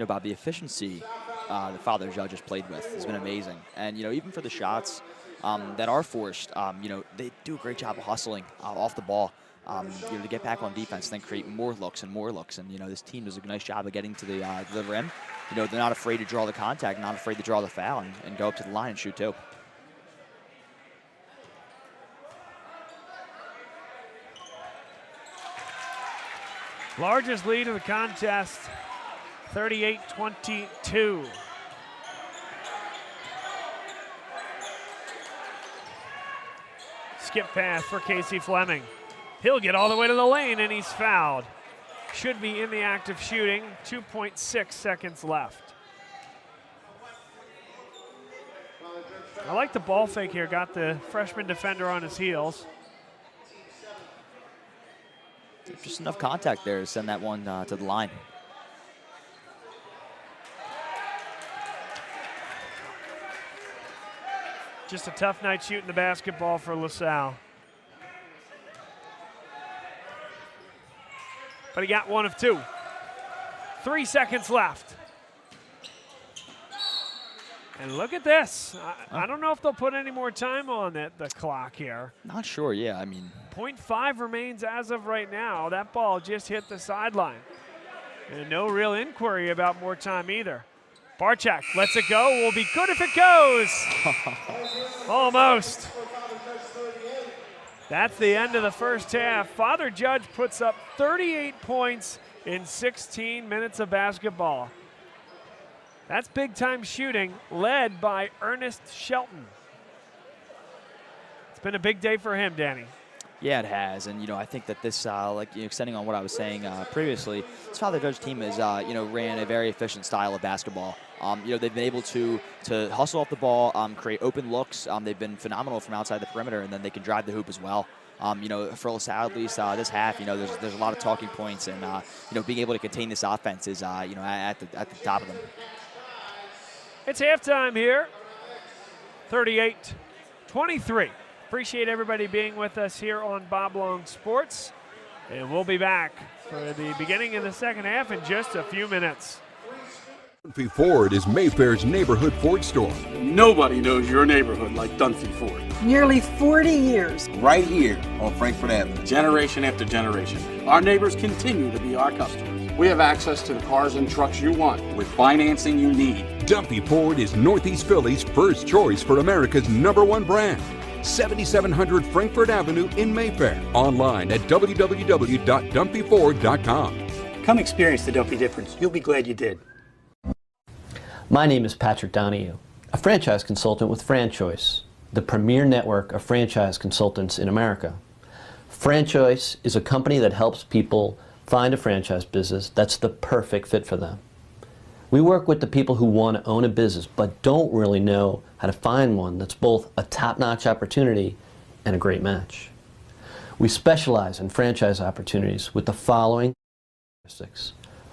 Bob, the efficiency the Father Judge has played with has been amazing. And, even for the shots that are forced, they do a great job of hustling off the ball, to get back on defense and then create more looks and more looks. And, this team does a nice job of getting to the rim. They're not afraid to draw the contact, not afraid to draw the foul and go up to the line and shoot too. Largest lead of the contest, 38-22. Skip pass for Casey Fleming. He'll get all the way to the lane and he's fouled. Should be in the act of shooting, 2.6 seconds left. I like the ball fake here, got the freshman defender on his heels. Just enough contact there to send that one to the line. Just a tough night shooting the basketball for LaSalle. But he got 1 of 2. 3 seconds left. And look at this. I don't know if they'll put any more time on the clock here. Not sure, yeah, 0.5 remains as of right now. That ball just hit the sideline. And no real inquiry about more time either. Barchak lets it go. Will be good if it goes. Almost. That's the end of the first half. Father Judge puts up 38 points in 16 minutes of basketball. That's big-time shooting, led by Ernest Shelton. It's been a big day for him, Danny. Yeah, it has, and I think that this, extending on what I was saying previously, this Father Judge team has, ran a very efficient style of basketball. They've been able to hustle off the ball, create open looks. They've been phenomenal from outside the perimeter, and then they can drive the hoop as well. For LaSalle, at least this half, there's a lot of talking points, and being able to contain this offense is, at the top of them. It's halftime here, 38-23. Appreciate everybody being with us here on Bob Long Sports. And we'll be back for the beginning of the second half in just a few minutes. Dunphy Ford is Mayfair's neighborhood Ford store. Nobody knows your neighborhood like Dunphy Ford. Nearly 40 years. Right here on Frankfurt Avenue. Generation after generation, our neighbors continue to be our customers. We have access to the cars and trucks you want with financing you need. Dunphy Ford is Northeast Philly's first choice for America's #1 brand. 7700 Frankfurt Avenue in Mayfair. Online at www.dunphyford.com. Come experience the Dunphy difference. You'll be glad you did. My name is Patrick Donahue, a franchise consultant with FranChoice, the premier network of franchise consultants in America. FranChoice is a company that helps people find a franchise business that's the perfect fit for them. We work with the people who want to own a business but don't really know how to find one that's both a top-notch opportunity and a great match. We specialize in franchise opportunities with the following characteristics: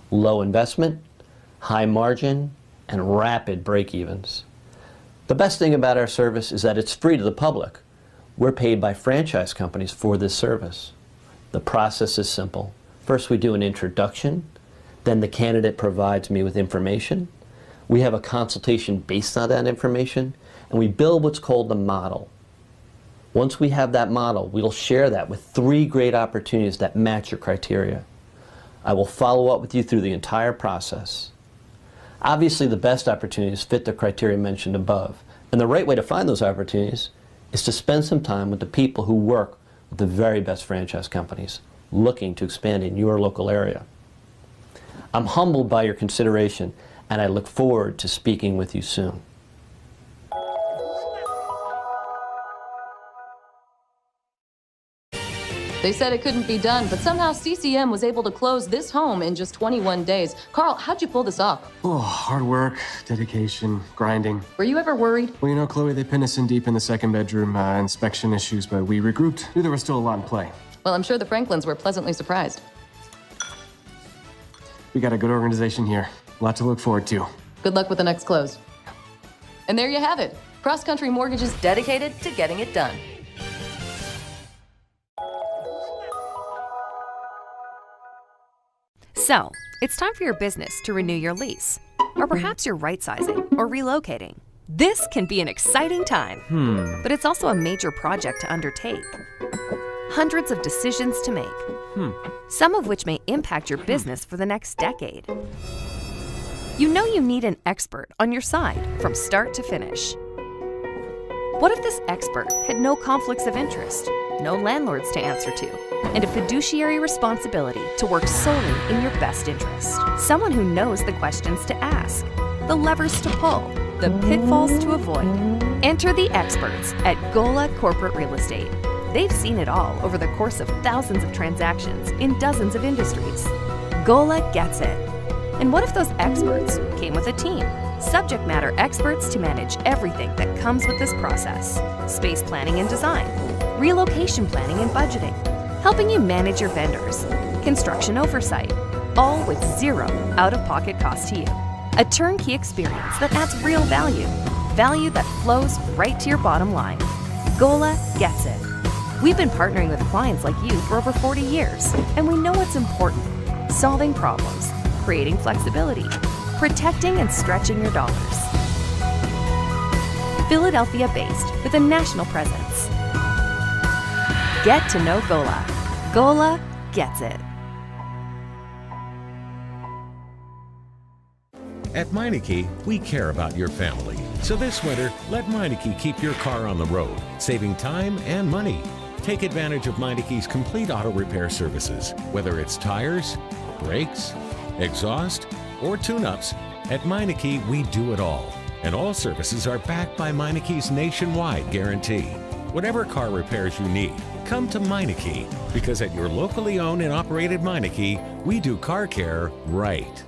low investment, high margin, and rapid break-evens. The best thing about our service is that it's free to the public. We're paid by franchise companies for this service. The process is simple. First, we do an introduction. Then the candidate provides me with information. We have a consultation based on that information, and we build what's called the model. Once we have that model, we'll share that with 3 great opportunities that match your criteria. I will follow up with you through the entire process. Obviously, the best opportunities fit the criteria mentioned above, and the right way to find those opportunities is to spend some time with the people who work with the very best franchise companies looking to expand in your local area. I'm humbled by your consideration, and I look forward to speaking with you soon. They said it couldn't be done, but somehow CCM was able to close this home in just 21 days. Carl, how'd you pull this off? Oh, hard work, dedication, grinding. Were you ever worried? Well, you know, Chloe, they pinned us in deep in the second bedroom, inspection issues, but we regrouped. Knew there was still a lot in play. Well, I'm sure the Franklins were pleasantly surprised. We got a good organization here. A lot to look forward to. Good luck with the next close. And there you have it. Cross Country Mortgage is dedicated to getting it done. So, it's time for your business to renew your lease. Or perhaps you're right-sizing or relocating. This can be an exciting time, but it's also a major project to undertake. Hundreds of decisions to make, some of which may impact your business for the next decade. You know you need an expert on your side from start to finish. What if this expert had no conflicts of interest, no landlords to answer to, and a fiduciary responsibility to work solely in your best interest? Someone who knows the questions to ask, the levers to pull, the pitfalls to avoid. Enter the experts at Gola Corporate Real Estate. They've seen it all over the course of thousands of transactions in dozens of industries. Gola gets it. And what if those experts came with a team? Subject matter experts to manage everything that comes with this process. Space planning and design, relocation planning and budgeting, helping you manage your vendors, construction oversight, all with zero out-of-pocket cost to you. A turnkey experience that adds real value, value that flows right to your bottom line. Gola gets it. We've been partnering with clients like you for over 40 years, and we know what's important: solving problems, creating flexibility, protecting and stretching your dollars. Philadelphia-based with a national presence. Get to know Gola. Gola gets it. At Meineke, we care about your family. So this winter, let Meineke keep your car on the road, saving time and money. Take advantage of Meineke's complete auto repair services, whether it's tires, brakes, exhaust, or tune-ups. At Meineke, we do it all. And all services are backed by Meineke's nationwide guarantee. Whatever car repairs you need, come to Meineke, because at your locally owned and operated Meineke, we do car care right.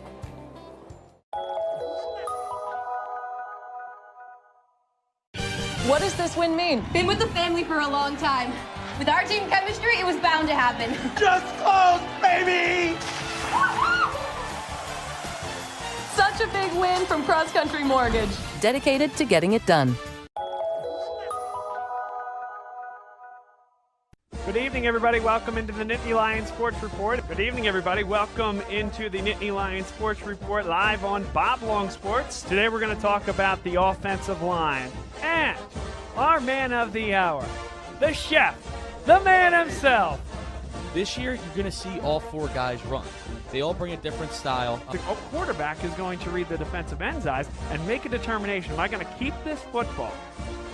What does this win mean? Been with the family for a long time. With our team chemistry, it was bound to happen. Just close, baby! Such a big win from Cross Country Mortgage. Dedicated to getting it done. Good evening, everybody. Welcome into the Nittany Lions Sports Report. Good evening, everybody. Welcome into the Nittany Lions Sports Report live on Bob Long Sports. Today we're going to talk about the offensive line and our man of the hour, the chef, the man himself. This year, you're going to see all 4 guys run. They all bring a different style. The quarterback is going to read the defensive end's eyes and make a determination. Am I going to keep this football,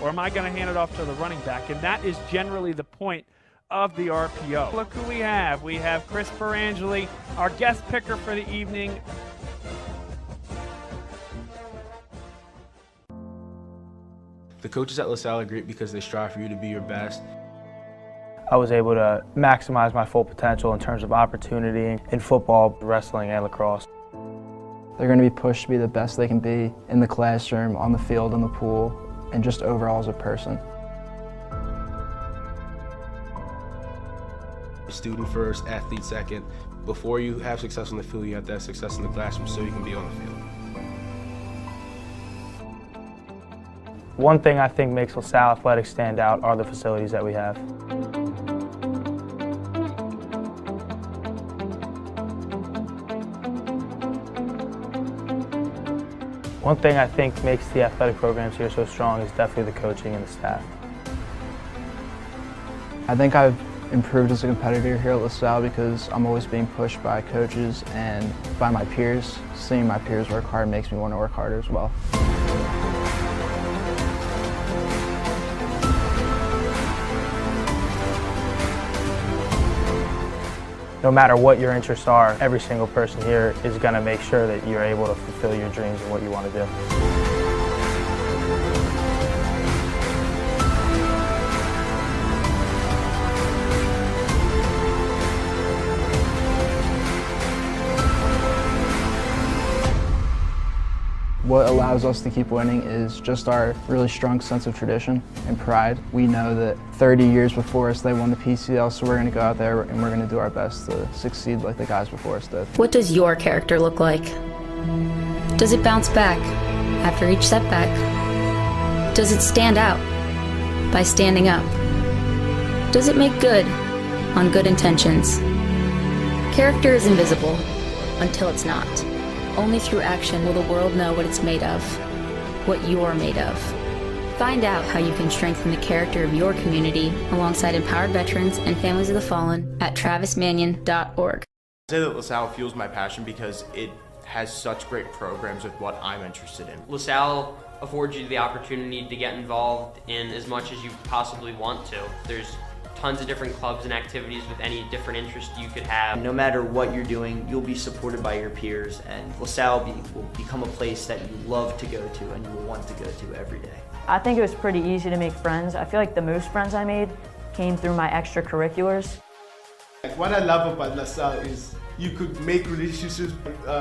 or am I going to hand it off to the running back? And that is generally the point of the RPO. Look who we have. We have Chris Perangeli, our guest picker for the evening. The coaches at Salle are great because they strive for you to be your best. I was able to maximize my full potential in terms of opportunity in football, wrestling, and lacrosse. They're going to be pushed to be the best they can be in the classroom, on the field, in the pool, and just overall as a person. Student first, athlete second. Before you have success on the field, you have to have success in the classroom so you can be on the field. One thing I think makes LaSalle Athletics stand out are the facilities that we have. One thing I think makes the athletic programs here so strong is definitely the coaching and the staff. I think I've improved as a competitor here at LaSalle because I'm always being pushed by coaches and by my peers. Seeing my peers work hard makes me want to work harder as well. No matter what your interests are, every single person here is going to make sure that you're able to fulfill your dreams and what you want to do. What allows us to keep winning is just our really strong sense of tradition and pride. We know that 30 years before us they won the PCL, so we're going to go out there and we're going to do our best to succeed like the guys before us did. What does your character look like? Does it bounce back after each setback? Does it stand out by standing up? Does it make good on good intentions? Character is invisible until it's not. Only through action will the world know what it's made of, what you're made of. Find out how you can strengthen the character of your community alongside empowered veterans and families of the fallen at travismanion.org. I say that LaSalle fuels my passion because it has such great programs with what I'm interested in. LaSalle affords you the opportunity to get involved in as much as you possibly want to. There's tons of different clubs and activities with any different interest you could have. No matter what you're doing, you'll be supported by your peers, and LaSalle will become a place that you love to go to and you will want to go to every day. I think it was pretty easy to make friends. I feel like the most friends I made came through my extracurriculars. What I love about LaSalle is you could make relationships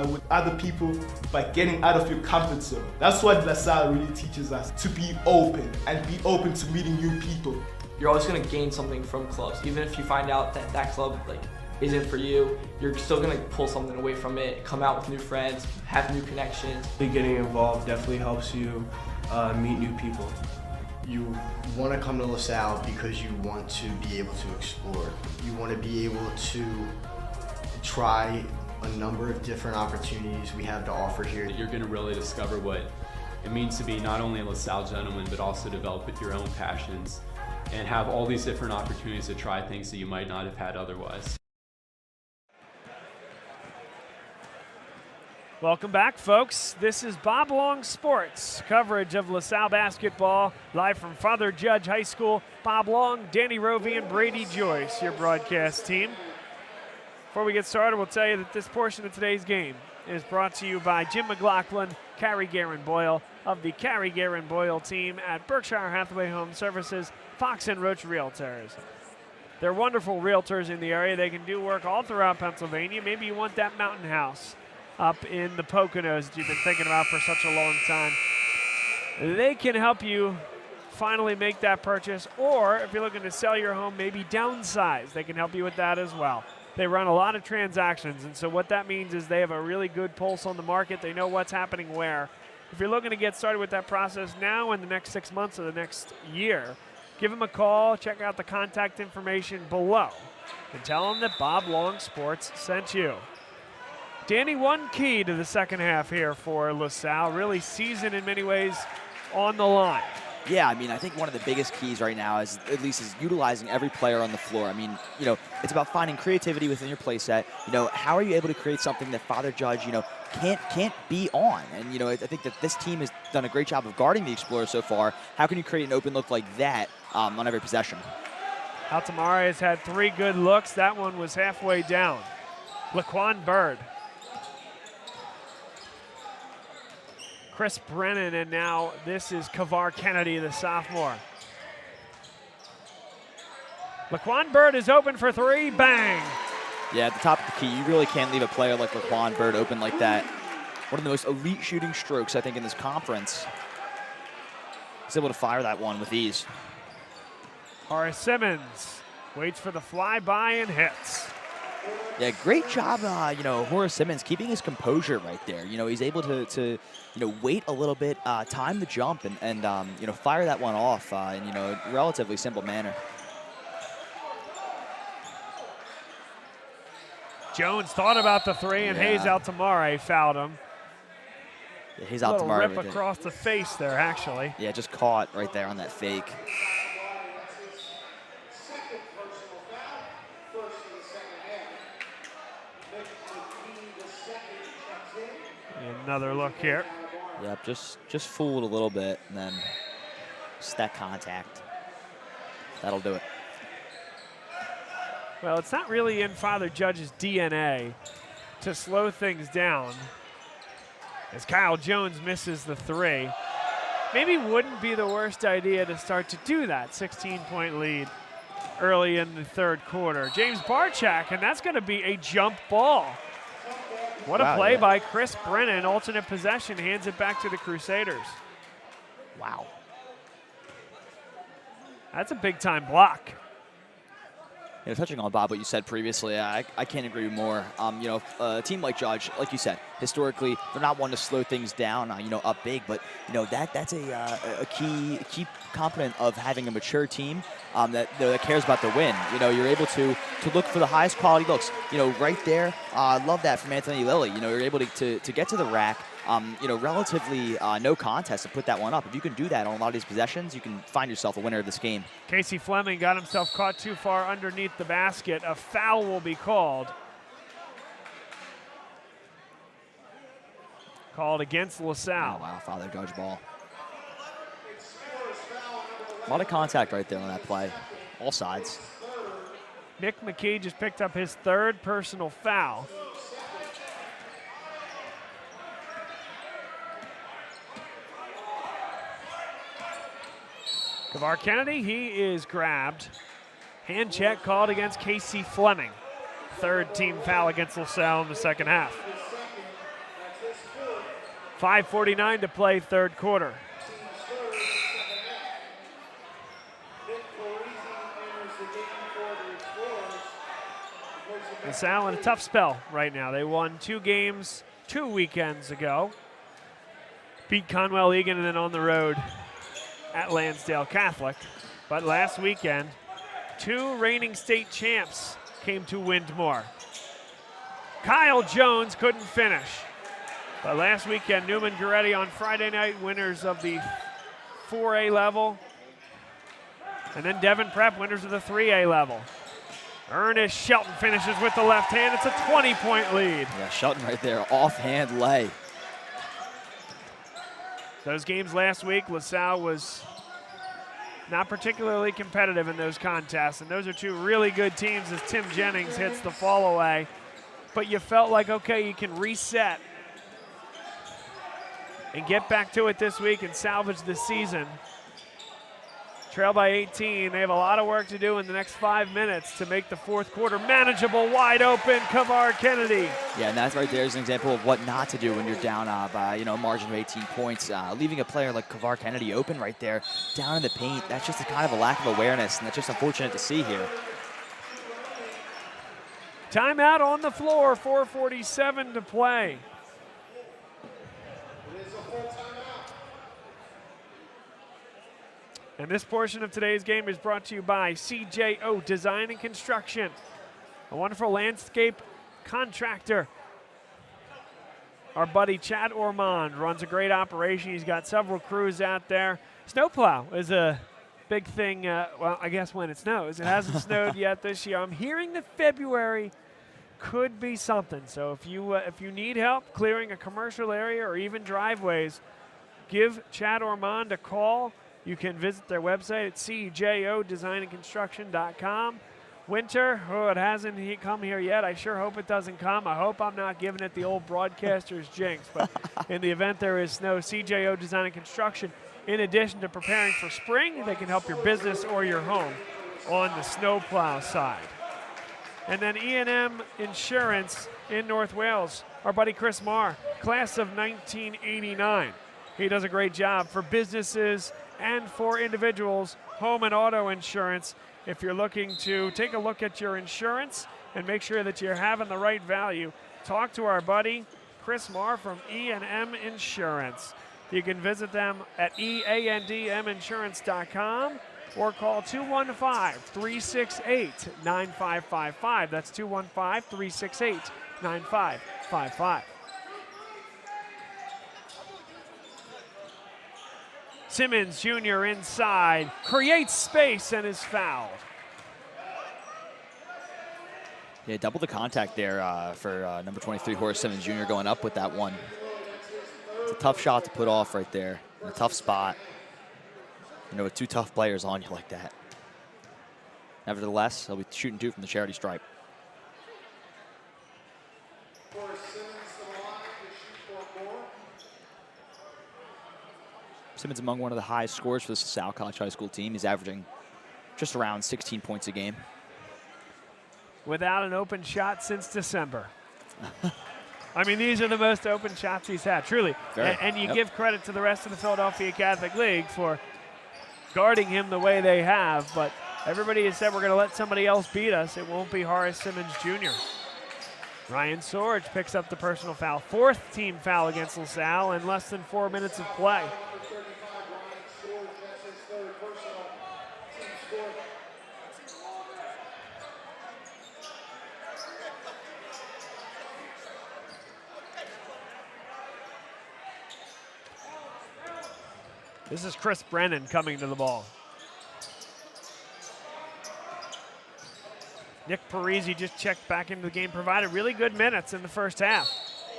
with other people by getting out of your comfort zone. That's what LaSalle really teaches us, to be open and be open to meeting new people. You're always going to gain something from clubs. Even if you find out that that club isn't for you, you're still going to pull something away from it, come out with new friends, have new connections. Getting involved definitely helps you meet new people. You want to come to LaSalle because you want to be able to explore. You want to be able to try a number of different opportunities we have to offer here. You're going to really discover what it means to be not only a LaSalle gentleman, but also develop with your own passions and have all these different opportunities to try things that you might not have had otherwise. Welcome back, folks. This is Bob Long Sports, coverage of LaSalle basketball, live from Father Judge High School. Bob Long, Danny Rovey, and Brady Joyce, your broadcast team. Before we get started, we'll tell you that this portion of today's game is brought to you by Jim McLaughlin, Carrie Guerin Boyle of the Carrie Guerin Boyle team at Berkshire Hathaway Home Services, Fox and Roach Realtors. They're wonderful realtors in the area. They can do work all throughout Pennsylvania. Maybe you want that mountain house up in the Poconos that you've been thinking about for such a long time. They can help you finally make that purchase, or if you're looking to sell your home, maybe downsize, they can help you with that as well. They run a lot of transactions, and so what that means is they have a really good pulse on the market. They know what's happening where. If you're looking to get started with that process now in the next 6 months or the next year, give them a call, check out the contact information below, and tell them that Bob Long Sports sent you. Danny, one key to the second half here for LaSalle, really season in many ways on the line. Yeah, I mean, I think one of the biggest keys right now is utilizing every player on the floor. I mean, it's about finding creativity within your play set. How are you able to create something that Father Judge, can't be on? And, I think that this team has done a great job of guarding the Explorers so far. How can you create an open look like that on every possession? Altamare has had 3 good looks. That one was halfway down. Laquan Bird. Chris Brennan, and now this is Kavar Kennedy, the sophomore. Laquan Bird is open for 3, bang! Yeah, at the top of the key, you really can't leave a player like Laquan Bird open like that. one of the most elite shooting strokes, I think, in this conference. He's able to fire that one with ease. Horace Simmons waits for the flyby and hits. Yeah, great job, Horace Simmons keeping his composure right there. He's able to wait a little bit, time the jump, and fire that one off in, a relatively simple manner. Jones thought about the three, and Hayes Altamare fouled him. Yeah, Hayes a little Altamare rip across the face there, actually. Yeah, just caught right there on that fake. Another look here. Yep, just fooled a little bit, and then just that contact. That'll do it. Well, it's not really in Father Judge's DNA to slow things down. As Kyle Jones misses the three. Maybe wouldn't be the worst idea to start to do that. 16-point lead early in the third quarter. James Barchak, and that's going to be a jump ball. What a play by Chris Brennan. Alternate possession, hands it back to the Crusaders. Wow. That's a big-time block. Touching on, Bob, what you said previously, I can't agree more. A team like Judge, like you said, historically, they're not one to slow things down, up big, but, that's a key component of having a mature team that cares about the win. You're able to look for the highest quality looks. Right there, I love that from Anthony Lilly. You're able to get to the rack, relatively no contest to put that one up. If you can do that on a lot of these possessions, you can find yourself a winner of this game. Casey Fleming got himself caught too far underneath the basket. A foul will be called. Called against LaSalle. Oh, wow, Father Judge ball. A lot of contact right there on that play, all sides. Nick McKee just picked up his third personal foul. Kavar Kennedy, he is grabbed. Hand check called against Casey Fleming. Third team foul against LaSalle in the second half. 5:49 to play, third quarter. LaSalle in a tough spell right now. They won 2 games 2 weekends ago. Beat Conwell Egan and then on the road at Lansdale Catholic. But last weekend, 2 reigning state champs came to Windmore. Kyle Jones couldn't finish. But last weekend, Newman Goretti on Friday night, winners of the 4A level. And then Devon Prep, winners of the 3A level. Ernest Shelton finishes with the left hand. It's a 20-point lead. Yeah, Shelton right there, offhand lay. Those games last week, LaSalle was not particularly competitive in those contests, and those are 2 really good teams as Tim Jennings hits the fall away. But you felt like, okay, you can reset and get back to it this week and salvage the season. Trail by 18. They have a lot of work to do in the next 5 minutes to make the fourth quarter manageable. Wide open, Kavar Kennedy. Yeah, and that right there is an example of what not to do when you're down by a margin of 18 points. Leaving a player like Kavar Kennedy open right there, down in the paint, that's just a kind of a lack of awareness, and that's just unfortunate to see here. Timeout on the floor, 4:47 to play. And this portion of today's game is brought to you by CJO Design and Construction, a wonderful landscape contractor. Our buddy Chad Ormond runs a great operation. He's got several crews out there. Snowplow is a big thing, well, I guess when it snows. It hasn't snowed yet this year. I'm hearing that February could be something. So if you need help clearing a commercial area or even driveways, give Chad Ormond a call. You can visit their website at cjodesignandconstruction.com. Winter, it hasn't come here yet. I sure hope it doesn't come. I hope I'm not giving it the old broadcaster's jinx. But in the event there is snow, CJO Design and Construction, in addition to preparing for spring, they can help your business or your home on the snowplow side. And then E&M Insurance in North Wales. our buddy Chris Marr, class of 1989. He does a great job for businesses and for individuals, home and auto insurance. If you're looking to take a look at your insurance and make sure that you're having the right value, talk to our buddy Chris Marr from E&M Insurance. You can visit them at eandminsurance.com or call 215-368-9555. That's 215-368-9555. Simmons Jr. inside, creates space and is fouled. Yeah, double the contact there for number 23, Horace Simmons Jr. going up with that one. It's a tough shot to put off right there in a tough spot. You know, with two tough players on you like that. Nevertheless, he'll be shooting two from the charity stripe. Simmons among one of the highest scorers for the Salle College High School team. He's averaging just around 16 points a game. Without an open shot since December. I mean, these are the most open shots he's had, truly. And you give credit to the rest of the Philadelphia Catholic League for guarding him the way they have, but everybody has said we're going to let somebody else beat us. It won't be Horace Simmons Jr. Ryan Sorge picks up the personal foul. Fourth team foul against LaSalle in less than 4 minutes of play. This is Chris Brennan coming to the ball. Nick Parisi just checked back into the game, provided really good minutes in the first half.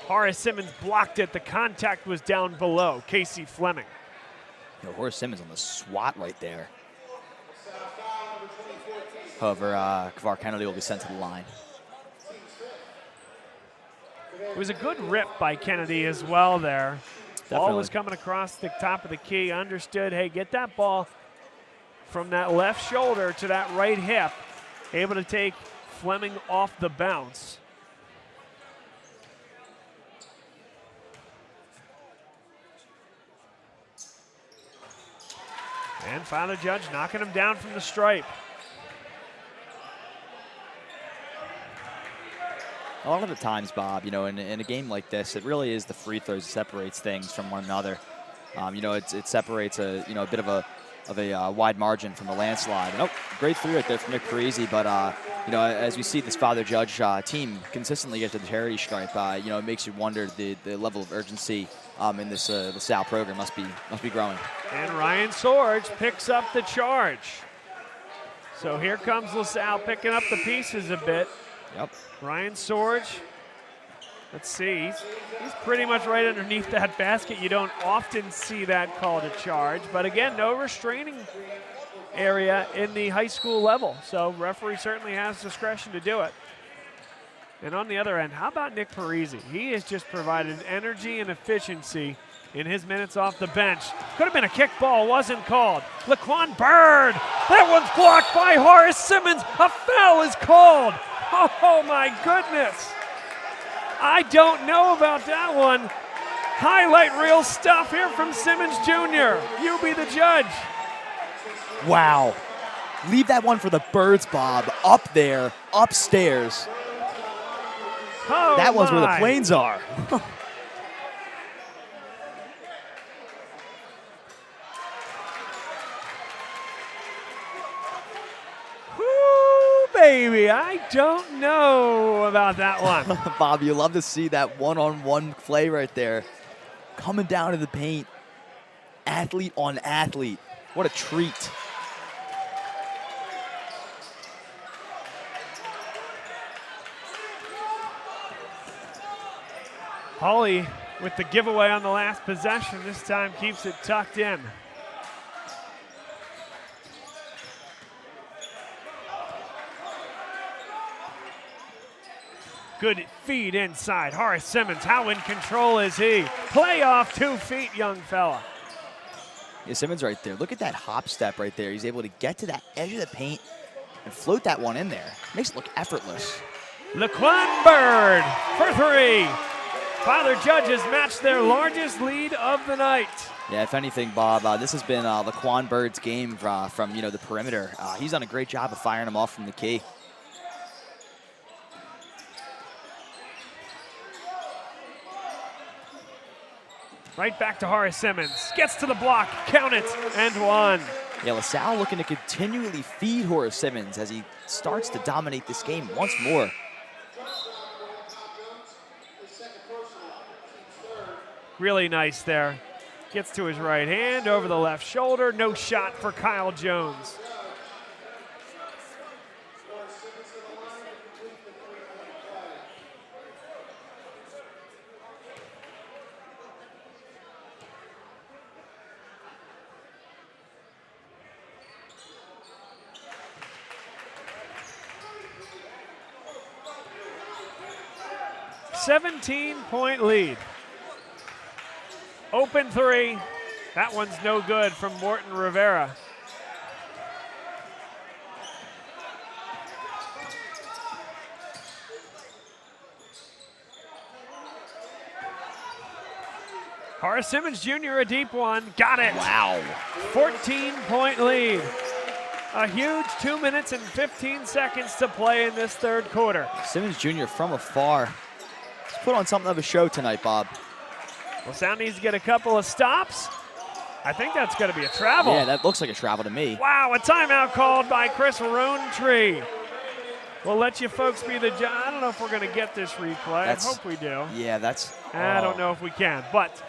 Horace Simmons blocked it. The contact was down below. Casey Fleming. You know, Horace Simmons on the swat right there. However, Kavar Kennedy will be sent to the line. It was a good rip by Kennedy as well there. Definitely. Ball was coming across the top of the key. Understood, hey, get that ball from that left shoulder to that right hip. Able to take Fleming off the bounce. And Father Judge knocking him down from the stripe. A lot of the times, Bob, you know, in a game like this, it really is the free throws that separates things from one another. You know, it separates a bit of a wide margin from a landslide. And, great three right there from Nick Parisi, but you know, as we see this Father Judge team consistently get to the charity stripe, you know, it makes you wonder the level of urgency in this the Salle program must be growing. And Ryan Sorge picks up the charge. So here comes LaSalle picking up the pieces a bit. Yep. Ryan Sorge, let's see, he's pretty much right underneath that basket. You don't often see that called a charge, but again, no restraining area in the high school level, so referee certainly has discretion to do it. And on the other end, how about Nick Parisi? He has just provided energy and efficiency in his minutes off the bench. Could have been a kick ball, wasn't called. Laquan Bird, that one's blocked by Horace Simmons. A foul is called. Oh my goodness. I don't know about that one. Highlight reel stuff here from Simmons Jr. You be the judge. Wow. Leave that one for the birds, Bob. Up there, upstairs. Oh that one's where the planes are. Baby, I don't know about that one. Bob, you love to see that one-on-one play right there. Coming down to the paint. Athlete on athlete. What a treat. Hawley with the giveaway on the last possession. This time keeps it tucked in. Good feed inside. Horace Simmons, how in control is he? Play off 2 feet, young fella. Yeah, Simmons right there. Look at that hop step right there. He's able to get to that edge of the paint and float that one in there. Makes it look effortless. Laquan Bird for 3. Father Judges matched their largest lead of the night. Yeah, if anything, Bob, this has been Laquan Bird's game from the perimeter. He's done a great job of firing them off from the key. Right back to Horace Simmons. Gets to the block, count it, and one. Yeah, LaSalle looking to continually feed Horace Simmons as he starts to dominate this game once more. Really nice there. Gets to his right hand, over the left shoulder. No shot for Kyle Jones. "17-point lead. Open three. That one's no good from Morton Rivera. Horace Simmons Jr., a deep one. Got it. Wow. 14-point lead. A huge 2 minutes and 15 seconds to play in this third quarter. Simmons Jr. from afar. He's put on something of a show tonight, Bob. LaSalle needs to get a couple of stops. I think that's going to be a travel. Yeah, that looks like a travel to me. Wow, a timeout called by Chris Rowntree. We'll let you folks be the judge. I don't know if we're going to get this replay. I hope we do. Yeah, that's... I don't know if we can, but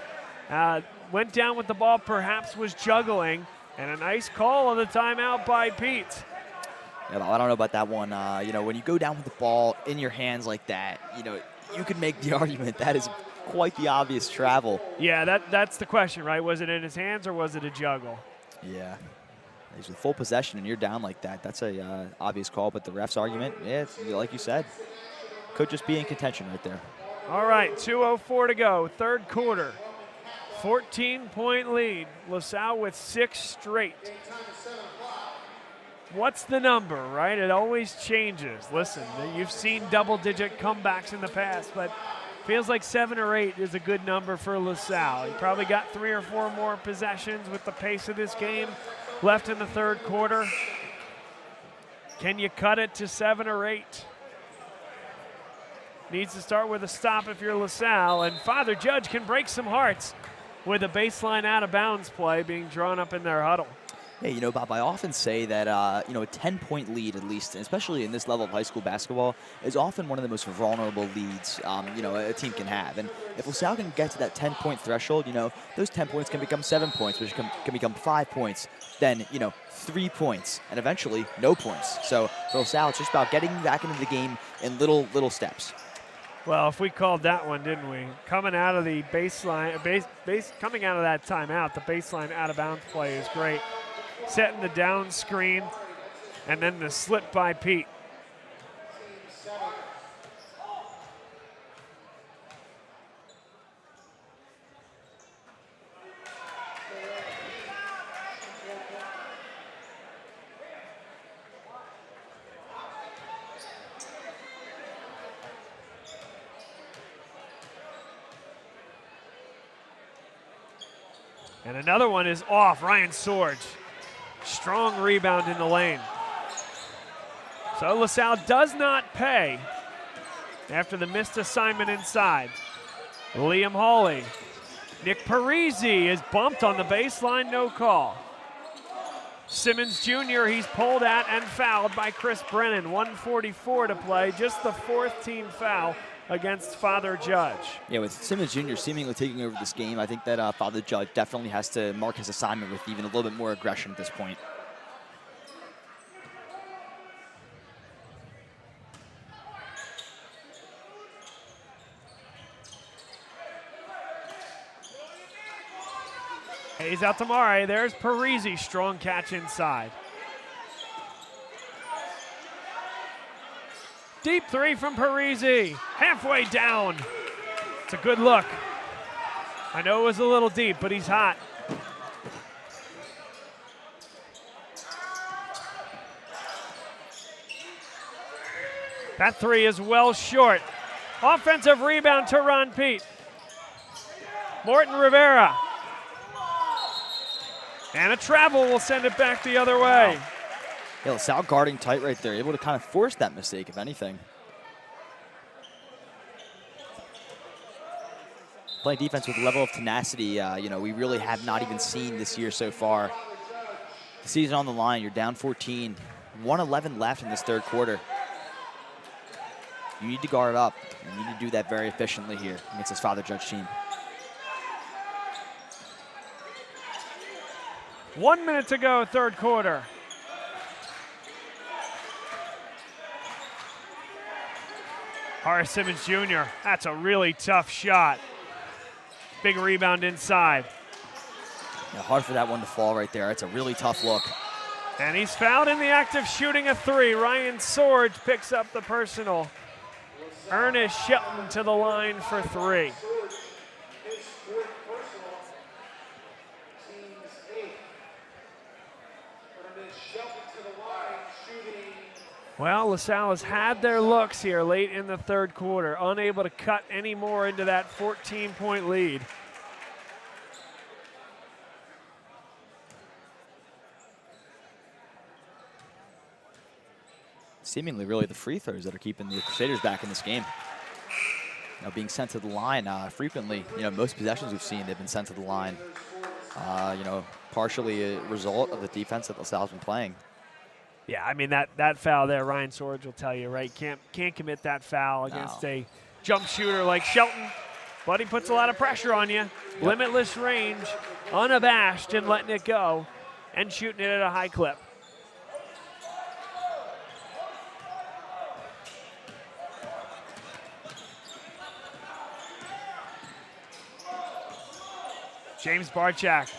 went down with the ball, perhaps was juggling, and a nice call on the timeout by Pete. Yeah, I don't know about that one. When you go down with the ball in your hands like that, you could make the argument that is quite the obvious travel. Yeah, that's the question, right? Was it in his hands or was it a juggle? Yeah. He's in full possession and you're down like that. That's a obvious call, but the ref's argument, yeah, it's, like you said, could just be in contention right there. All right, 2:04 to go, third quarter. 14-point lead. LaSalle with 6 straight. What's the number, right? It always changes. Listen, you've seen double-digit comebacks in the past, but feels like 7 or 8 is a good number for LaSalle. You probably got 3 or 4 more possessions with the pace of this game left in the third quarter. Can you cut it to 7 or 8? Needs to start with a stop if you're LaSalle, and Father Judge can break some hearts with a baseline out-of-bounds play being drawn up in their huddle. Hey, Bob, I often say that, a 10-point lead, at least, especially in this level of high school basketball, is often one of the most vulnerable leads, a team can have. And if LaSalle can get to that 10-point threshold, those 10 points can become 7 points, which can become 5 points, then, 3 points, and eventually no points. So for LaSalle, it's just about getting back into the game in little steps. Well, if we called that one, didn't we? Coming out of the baseline, coming out of that timeout, the baseline out-of-bounds play is great. Setting the down screen, and then the slip by Pete. And another one is off, Ryan Sorge. Strong rebound in the lane. So LaSalle does not pay after the missed assignment inside. Liam Hawley. Nick Parisi is bumped on the baseline, no call. Simmons Jr., he's pulled at and fouled by Chris Brennan. 1:44 to play, just the 4th team foul against Father Judge. Yeah, with Simmons Jr. seemingly taking over this game, I think that Father Judge definitely has to mark his assignment with even a little bit more aggression at this point. Hayes out to Mare. There's Parisi, strong catch inside. Deep 3 from Parisi, halfway down. It's a good look. I know it was a little deep, but he's hot. That 3 is well short. Offensive rebound to Ron Pete. Morton Rivera. And a travel will send it back the other way. Wow. Yeah, LaSalle guarding tight right there, able to kind of force that mistake, if anything. Playing defense with a level of tenacity, we really have not even seen this year so far. The season on the line, you're down 14, 1:11 left in this third quarter. You need to guard up. You need to do that very efficiently here against this Father Judge team. 1 minute to go, third quarter. Horace Simmons Jr., that's a really tough shot. Big rebound inside. Yeah, hard for that one to fall right there. It's a really tough look. And he's fouled in the act of shooting a three. Ryan Sorge picks up the personal. Ernest Shelton to the line for three. Well, LaSalle has had their looks here late in the third quarter, unable to cut any more into that 14-point lead. Seemingly really the free throws that are keeping the Crusaders back in this game. Being sent to the line frequently, most possessions we've seen, they've been sent to the line. Partially a result of the defense that LaSalle's been playing. Yeah, I mean, that foul there, Ryan Sorge will tell you, right? Can't commit that foul against a jump shooter like Shelton. But he puts a lot of pressure on you. Yep. Limitless range, unabashed in letting it go, and shooting it at a high clip. James Barchak,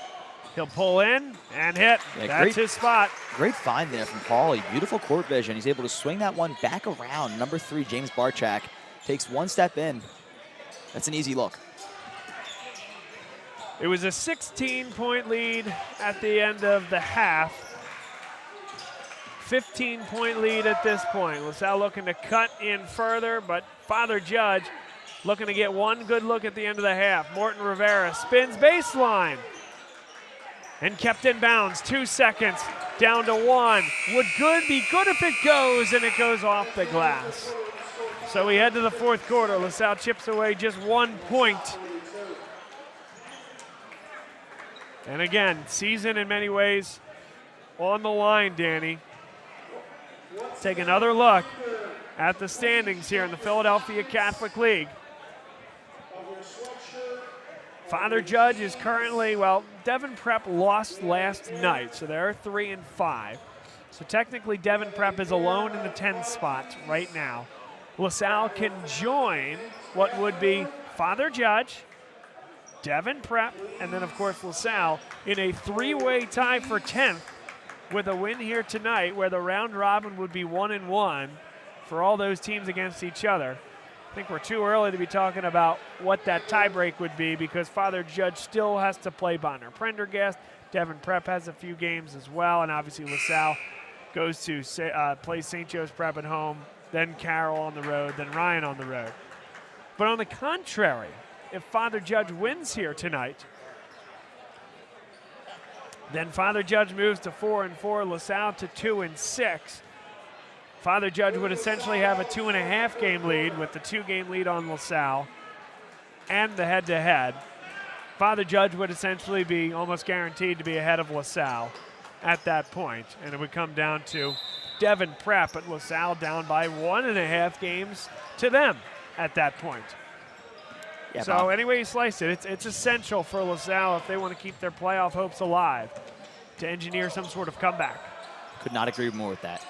he'll pull in and hit. Yeah, that's his spot. Great find there from Paulie. Beautiful court vision. He's able to swing that one back around. Number 3, James Barchak, takes one step in. That's an easy look. It was a 16-point lead at the end of the half. 15-point lead at this point. LaSalle looking to cut in further, but Father Judge looking to get one good look at the end of the half. Morton Rivera spins baseline and kept in bounds. 2 seconds, down to 1. Would be good if it goes, and it goes off the glass. So we head to the fourth quarter. LaSalle chips away just 1 point. And again, season in many ways on the line, Danny. Let's take another look at the standings here in the Philadelphia Catholic League. Father Judge is currently, Devon Prep lost last night, so they're 3-5. So technically Devon Prep is alone in the 10th spot right now. LaSalle can join what would be Father Judge, Devon Prep, and then of course LaSalle in a 3-way tie for 10th with a win here tonight, where the round robin would be 1-1 for all those teams against each other. I think we're too early to be talking about what that tiebreak would be, because Father Judge still has to play Bonner Prendergast. Devon Prep has a few games as well, and obviously LaSalle goes to play St. Joe's Prep at home, then Carroll on the road, then Ryan on the road. But on the contrary, if Father Judge wins here tonight, then Father Judge moves to 4-4, LaSalle to 2-6. Father Judge would essentially have a 2.5 game lead with the 2-game lead on LaSalle and the head-to-head. Father Judge would essentially be almost guaranteed to be ahead of LaSalle at that point, and it would come down to Devon Prep at LaSalle down by 1.5 games to them at that point. Yeah, so Bob, anyway you slice it, it's essential for LaSalle if they want to keep their playoff hopes alive to engineer some sort of comeback. could not agree more with that.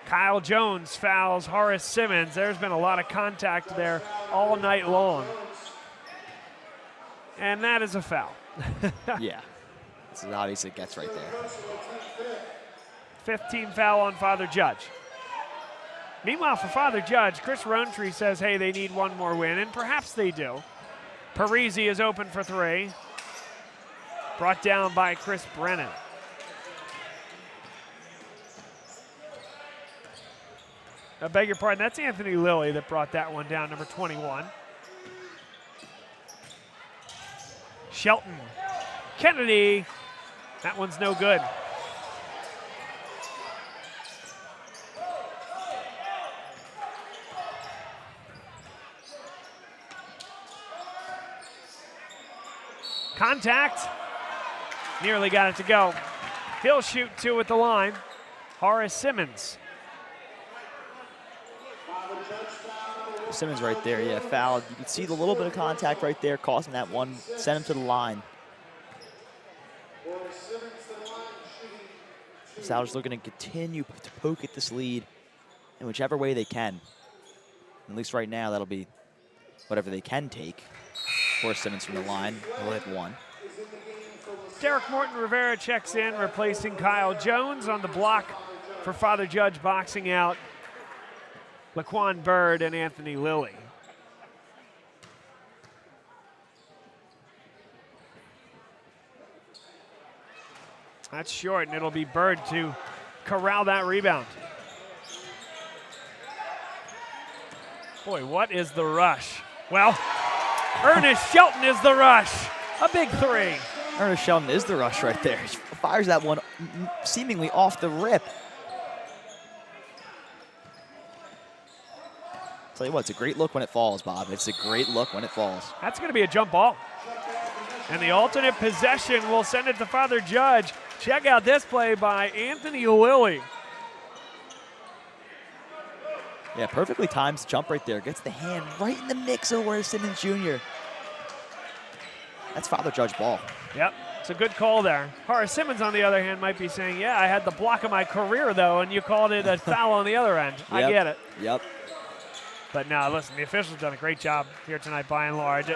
Kyle Jones fouls Horace Simmons. There's been a lot of contact there all night long. And that is a foul. Yeah, this is obvious it gets right there. 15 foul on Father Judge. Meanwhile, for Father Judge, Chris Rowntree says, hey, they need one more win, and perhaps they do. Parisi is open for three. Brought down by Chris Brennan. I beg your pardon, that's Anthony Lilly that brought that one down, number 21. Shelton. Kennedy. That one's no good. Contact. Nearly got it to go. He'll shoot 2 at the line. Horace Simmons. Simmons right there, yeah, fouled. You can see the little bit of contact right there, causing that one, sent him to the line. Salle's looking to continue to poke at this lead in whichever way they can. At least right now, that'll be whatever they can take. Horace Simmons from the line, he'll hit 1. Derek Morton Rivera checks in, replacing Kyle Jones on the block for Father Judge, boxing out Laquan Bird and Anthony Lilly. That's short, and it'll be Bird to corral that rebound. Boy, what is the rush? Well, Ernest Shelton is the rush. A big 3. Ernest Shelton is the rush right there. He fires that one seemingly off the rip. Tell you what, it's a great look when it falls, Bob. It's a great look when it falls. That's going to be a jump ball. And the alternate possession will send it to Father Judge. Check out this play by Anthony Lilly. Yeah, perfectly timed jump right there. Gets the hand right in the mix over Simmons Jr. That's Father Judge ball. Yep, it's a good call there. Horace Simmons, on the other hand, might be saying, yeah, I had the block of my career, though, and you called it a foul on the other end. Yep. I get it. Yep. But no, listen, the officials done a great job here tonight by and large.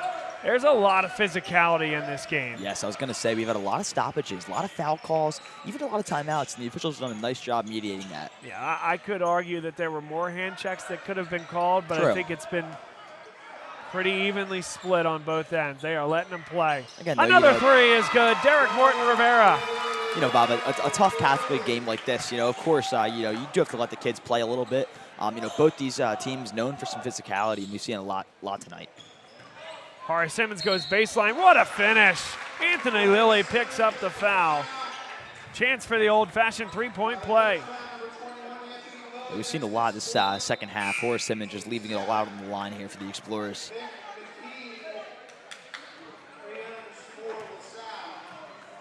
There's a lot of physicality in this game. Yes, I was going to say we've had a lot of stoppages, a lot of foul calls, even a lot of timeouts, and the officials have done a nice job mediating that. Yeah, I could argue that there were more hand checks that could have been called, but True. I think it's been pretty evenly split on both ends. They are letting them play. Again, another 3 is good. Derek Morton Rivera. You know, Bob, a tough Catholic League game like this, you know, of course, you do have to let the kids play a little bit. You know, both these teams known for some physicality, and we've seen a lot tonight. Horace Simmons goes baseline. What a finish. Anthony Lilly picks up the foul. Chance for the old-fashioned 3-point play. We've seen a lot this second half. Horace Simmons just leaving it all out on the line here for the Explorers.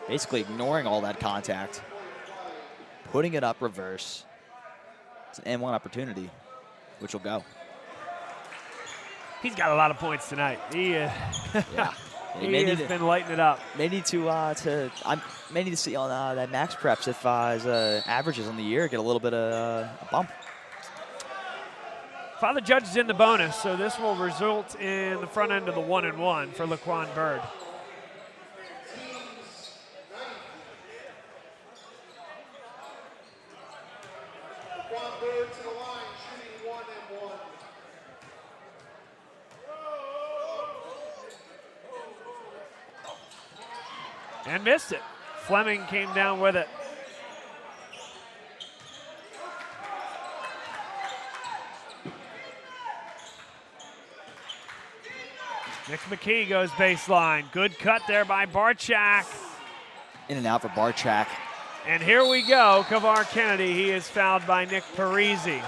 Basically ignoring all that contact. Putting it up reverse. It's an N1 opportunity, which will go. He's got a lot of points tonight. He, yeah. he has been lighting it up. May need to see on that max preps if his averages on the year get a little bit of a bump. Father Judge is in the bonus, so this will result in the front end of the 1-and-1 for Laquan Bird. And missed it. Fleming came down with it. Nick McKee goes baseline. Good cut there by Barchak. In and out for Barchak. And here we go. Kavar Kennedy, he is fouled by Nick Parisi.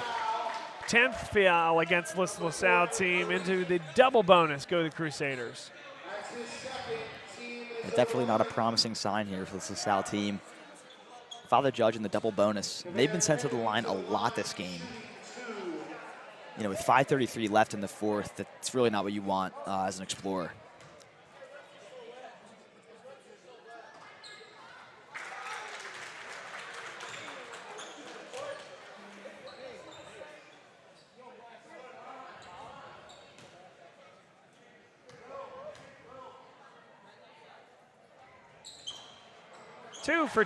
10th foul against LaSalle team. Into the double bonus go the Crusaders. Definitely not a promising sign here for the LaSalle team. Father Judge in the double bonus. They've been sent to the line a lot this game. You know, with 5:33 left in the fourth, that's really not what you want as an Explorer.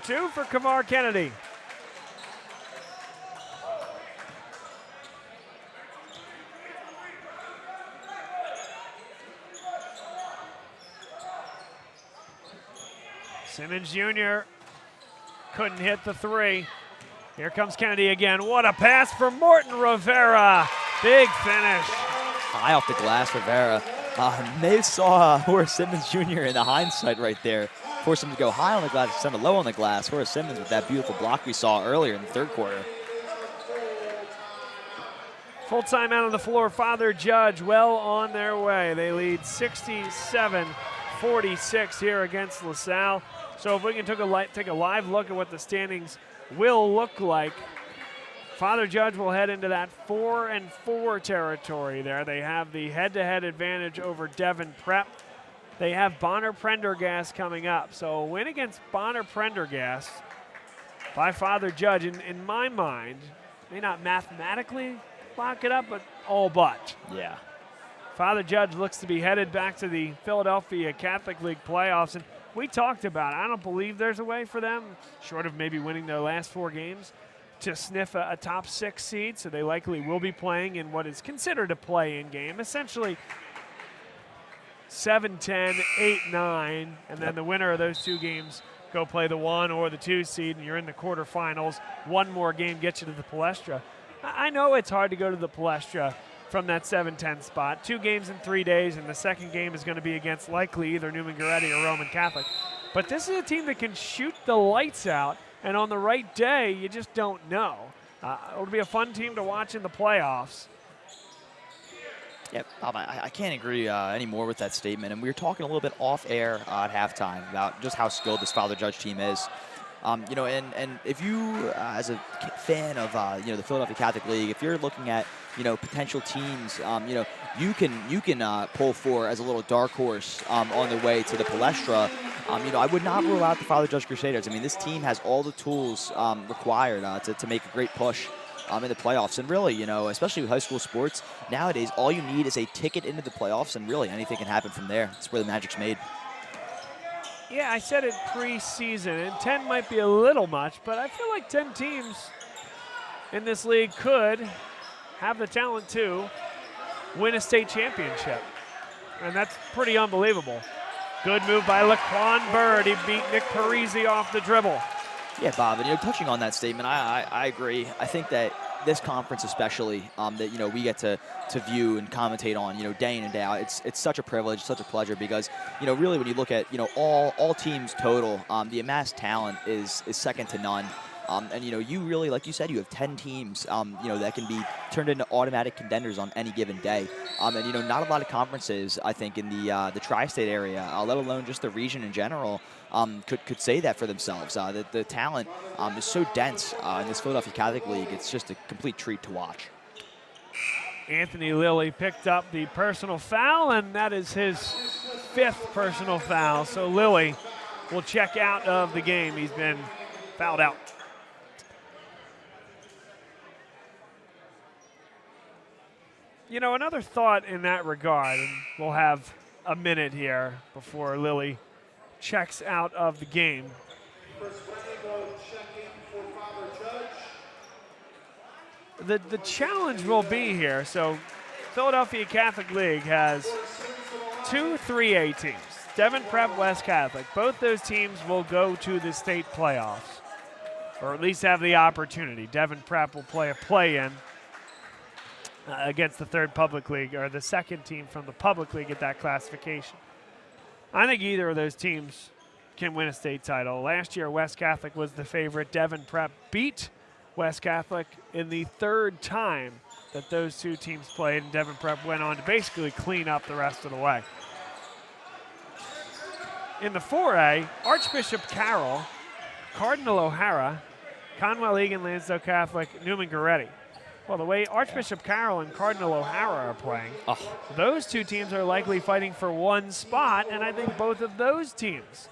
Two for Kavar Kennedy. Simmons Jr. couldn't hit the 3. Here comes Kennedy again. What a pass for Morton Rivera. Big finish. High off the glass, Rivera. They saw Horace Simmons Jr. in the hindsight right there. Forced him to go high on the glass, send it low on the glass. Horace Simmons with that beautiful block we saw earlier in the third quarter. Full time out on the floor, Father Judge well on their way. They lead 67-46 here against LaSalle. So if we can take a live look at what the standings will look like, Father Judge will head into that 4-4 territory there. They have the head-to-head advantage over Devon Prep. They have Bonner Prendergast coming up. So a win against Bonner Prendergast by Father Judge, in my mind, may not mathematically lock it up, but all but. Yeah. Father Judge looks to be headed back to the Philadelphia Catholic League playoffs. And we talked about it. I don't believe there's a way for them, short of maybe winning their last 4 games, to sniff a top 6 seed. So they likely will be playing in what is considered a play-in game. Essentially 7-10, 8-9, and then the winner of those 2 games go play the 1 or the 2 seed, and you're in the quarterfinals. One more game gets you to the Palestra. I know it's hard to go to the Palestra from that 7-10 spot. 2 games in 3 days, and the second game is going to be against likely either Newman-Goretti or Roman Catholic. But this is a team that can shoot the lights out, and on the right day, you just don't know. It'll be a fun team to watch in the playoffs. Yeah, Bob, I can't agree anymore with that statement. And we were talking a little bit off air at halftime about just how skilled this Father Judge team is. You know, and if you, as a fan of, you know, the Philadelphia Catholic League, if you're looking at, you know, potential teams, you know, you can pull for as a little dark horse on their way to the Palestra. You know, I would not rule out the Father Judge Crusaders. I mean, this team has all the tools required to make a great push in the playoffs. And really, you know, especially with high school sports, nowadays all you need is a ticket into the playoffs, and really anything can happen from there. That's where the magic's made. Yeah, I said it preseason, and 10 might be a little much, but I feel like 10 teams in this league could have the talent to win a state championship. And that's pretty unbelievable. Good move by Laquan Bird. He beat Nick Parisi off the dribble. Yeah, Bob, and you know, touching on that statement, I agree. I think that this conference especially, that, you know, we get to view and commentate on, you know, day in and day out, it's such a privilege, such a pleasure, because, you know, really when you look at, you know, all teams total, the amassed talent is second to none. And, you know, you really, like you said, you have 10 teams, you know, that can be turned into automatic contenders on any given day. And, you know, not a lot of conferences, I think, in the tri-state area, let alone just the region in general, could say that for themselves. The talent is so dense in this Philadelphia Catholic League. It's just a complete treat to watch. Anthony Lilly picked up the personal foul, and that is his 5th personal foul. So Lilly will check out of the game. He's been fouled out. You know, another thought in that regard, and we'll have a minute here before Lilly checks out of the game. The challenge will be here. So Philadelphia Catholic League has 2 3A teams, Devon Prep, West Catholic. Both those teams will go to the state playoffs, or at least have the opportunity. Devon Prep will play a play-in against the 3rd public league, or the 2nd team from the public league at that classification. I think either of those teams can win a state title. Last year, West Catholic was the favorite. Devon Prep beat West Catholic in the 3rd time that those 2 teams played, and Devon Prep went on to basically clean up the rest of the way. In the 4A, Archbishop Carroll, Cardinal O'Hara, Conwell Egan, Lansdale Catholic, Newman-Goretti. Well, the way Archbishop Carroll and Cardinal O'Hara are playing, those 2 teams are likely fighting for 1 spot, and I think both of those teams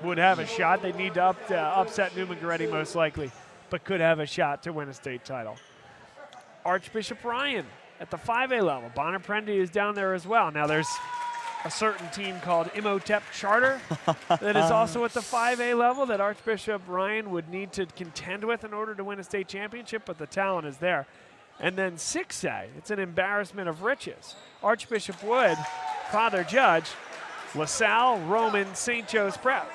would have a shot. They need to upset Newman-Goretti most likely, but could have a shot to win a state title. Archbishop Ryan at the 5A level. Bonner Prendy is down there as well. Now there's a certain team called Imhotep Charter that is also at the 5A level that Archbishop Ryan would need to contend with in order to win a state championship, but the talent is there. And then 6A, it's an embarrassment of riches. Archbishop Wood, Father Judge, LaSalle, Roman, St. Joe's Prep.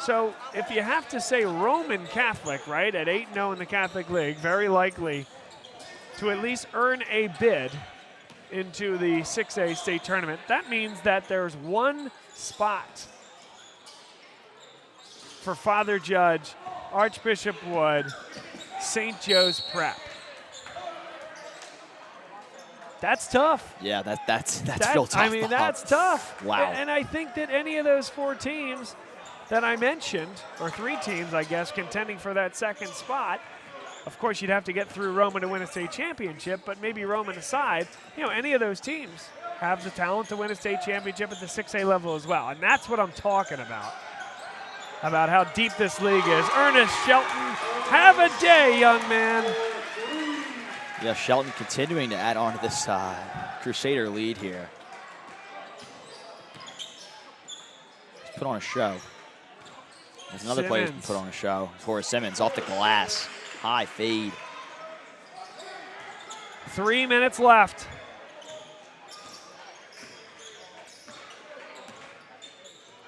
So if you have to say Roman Catholic, right, at 8-0 in the Catholic League, very likely to at least earn a bid into the 6A state tournament. That means that there's one spot for Father Judge, Archbishop Wood, St. Joe's Prep. That's tough. Yeah, that's real tough. I mean, that's tough. Wow. And I think that any of those 4 teams that I mentioned, or 3 teams, I guess, contending for that second spot, of course, you'd have to get through Roman to win a state championship, but maybe Roman aside, any of those teams have the talent to win a state championship at the 6A level as well. And that's what I'm talking about how deep this league is. Ernest Shelton, have a day, young man. Yeah, Shelton continuing to add on to this Crusader lead here. He's put on a show. There's another player who's put on a show. Horace Simmons off the glass. High fade. 3 minutes left.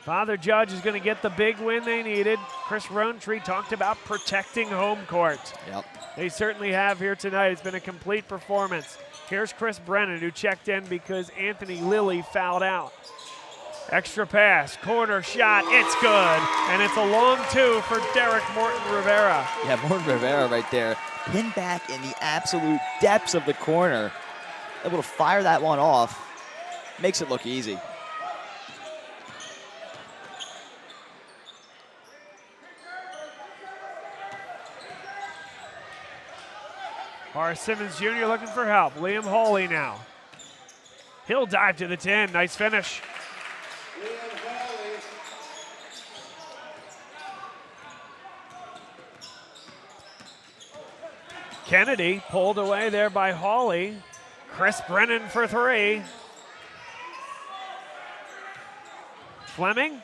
Father Judge is going to get the big win they needed. Chris Rowntree talked about protecting home court. Yep. They certainly have here tonight. It's been a complete performance. Here's Chris Brennan, who checked in because Anthony Lilly fouled out. Extra pass, corner shot, it's good. And it's a long 2 for Derek Morton Rivera. Yeah, Morton Rivera right there. Pinned back in the absolute depths of the corner. Able to fire that one off. Makes it look easy. Horace Simmons Jr. looking for help. Liam Hawley now. He'll dive to the 10. Nice finish. Kennedy pulled away there by Hawley. Chris Brennan for 3. Fleming.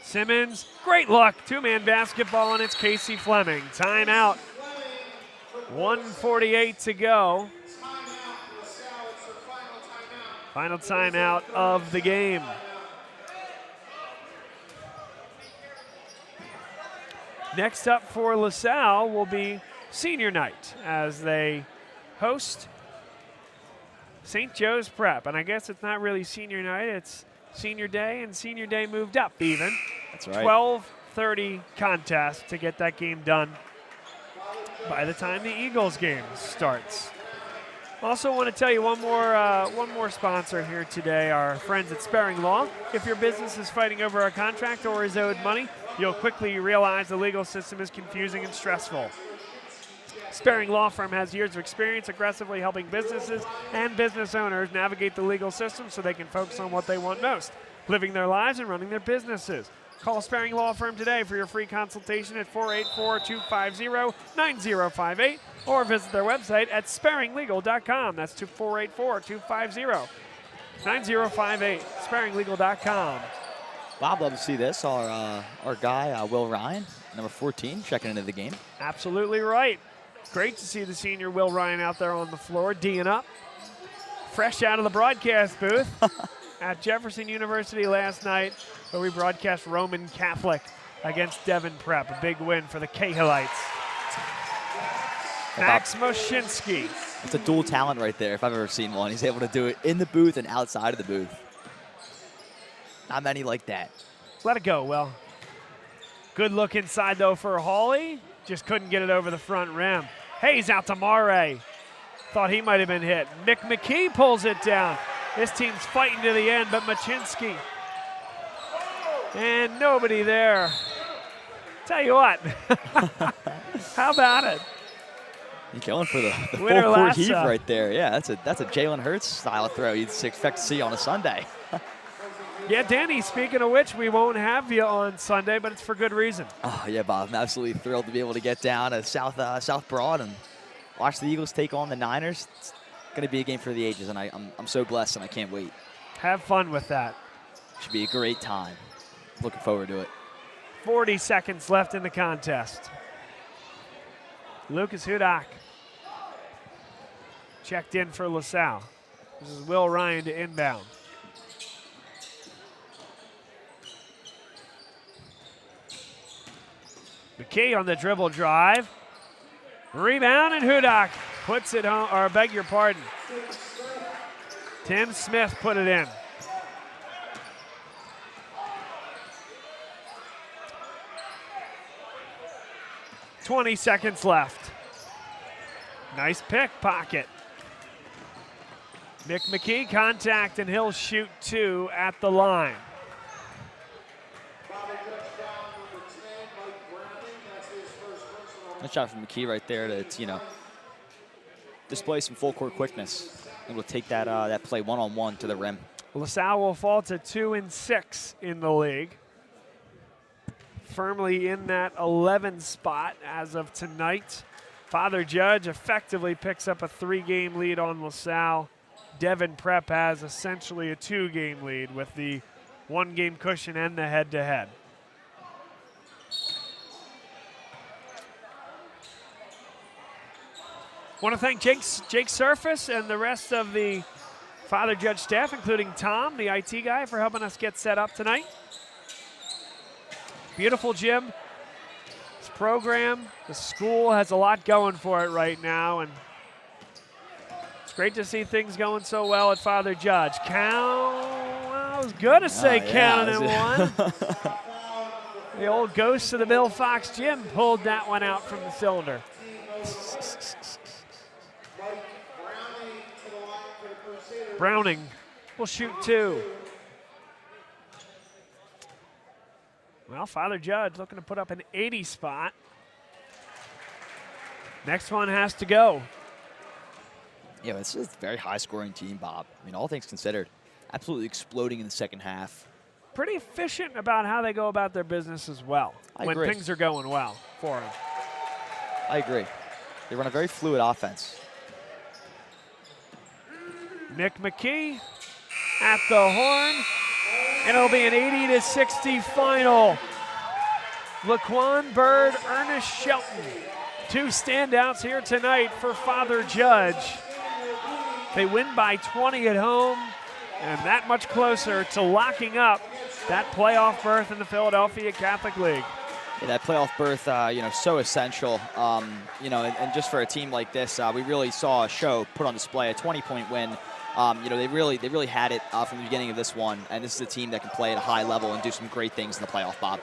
Simmons, great luck. 2-man basketball, and it's Casey Fleming. Timeout. 1:48 to go. Final timeout of the game. Next up for LaSalle will be senior night as they host St. Joe's Prep. And I guess it's not really senior night, it's senior day, and senior day moved up even. That's right. 12:30 contest to get that game done by the time the Eagles game starts. Also want to tell you one more sponsor here today, our friends at Sparing Law. If your business is fighting over a contract or is owed money, you'll quickly realize the legal system is confusing and stressful. Sparing Law Firm has years of experience aggressively helping businesses and business owners navigate the legal system so they can focus on what they want most, living their lives and running their businesses. Call Sparing Law Firm today for your free consultation at 484-250-9058 or visit their website at sparinglegal.com. That's 484-250-9058, sparinglegal.com. Bob, love to see this. Our guy, Will Ryan, number 14, checking into the game. Absolutely right. Great to see the senior Will Ryan out there on the floor, D'ing up. Fresh out of the broadcast booth at Jefferson University last night, where we broadcast Roman Catholic against Devon Prep. A big win for the Cahillites. Max Moshinsky. It's a dual talent right there, if I've ever seen one. He's able to do it in the booth and outside of the booth. Not many like that. Let it go, Will. Good look inside, though, for Hawley. Just couldn't get it over the front rim. Hayes out to Mare. Thought he might have been hit. Mick McKee pulls it down. This team's fighting to the end, but Machinsky. And nobody there. Tell you what. How about it? You're going for the full Winner court heave Lassa. right there. Yeah, that's a Jalen Hurts style of throw you'd expect to see on a Sunday. Yeah, Danny, speaking of which, we won't have you on Sunday, but it's for good reason. Oh, yeah, Bob. I'm absolutely thrilled to be able to get down to South Broad and watch the Eagles take on the Niners. It's going to be a game for the ages, and I'm so blessed, and I can't wait. Have fun with that. Should be a great time. Looking forward to it. 40 seconds left in the contest. Lucas Hudak checked in for LaSalle. This is Will Ryan to inbound. McKee on the dribble drive. Rebound, and Hudak puts it home, or beg your pardon. Tim Smith put it in. .20 seconds left. Nice pickpocket. Nick McKee contact, and he'll shoot 2 at the line. Nice shot from McKee right there to, display some full court quickness. Able to take that that play one-on-one to the rim. LaSalle will fall to 2-6 in the league. Firmly in that 11 spot as of tonight. Father Judge effectively picks up a 3-game lead on LaSalle. Devon Prep has essentially a 2-game lead with the 1-game cushion and the head-to-head. Want to thank Jake Surface and the rest of the Father Judge staff, including Tom, the IT guy, for helping us get set up tonight. Beautiful gym. This program, the school has a lot going for it right now, and it's great to see things going so well at Father Judge. I was going to say counting in one. The old ghost of the Bill Fox gym pulled that one out from the cylinder. Browning will shoot 2. Well, Father Judge looking to put up an 80 spot. Next one has to go. Yeah, this is a very high-scoring team, Bob. I mean, all things considered, absolutely exploding in the second half. Pretty efficient about how they go about their business as well when things are going well for them. I agree. They run a very fluid offense. Nick McKee at the horn, and it'll be an 80-60 final. Laquan Bird, Ernest Shelton, 2 standouts here tonight for Father Judge. They win by 20 at home, and that much closer to locking up that playoff berth in the Philadelphia Catholic League. Yeah, that playoff berth, so essential. And just for a team like this, we really saw a show put on display, a 20-point win. They really had it from the beginning of this one, and this is a team that can play at a high level and do some great things in the playoff, Bob.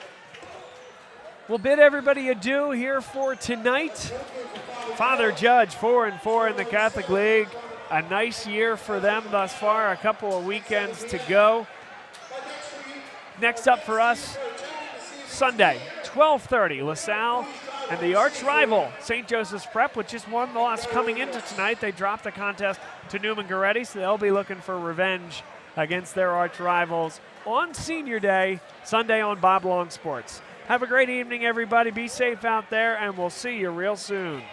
We'll bid everybody adieu here for tonight. Father Judge, 4-4 in the Catholic League. A nice year for them thus far, a couple of weekends to go. Next up for us, Sunday, 12:30, LaSalle and the arch rival, St. Joseph's Prep, with just one loss coming into tonight. They dropped the contest to Newman Goretti, so they'll be looking for revenge against their arch rivals on Senior Day, Sunday on Bob Long Sports. Have a great evening, everybody. Be safe out there, and we'll see you real soon.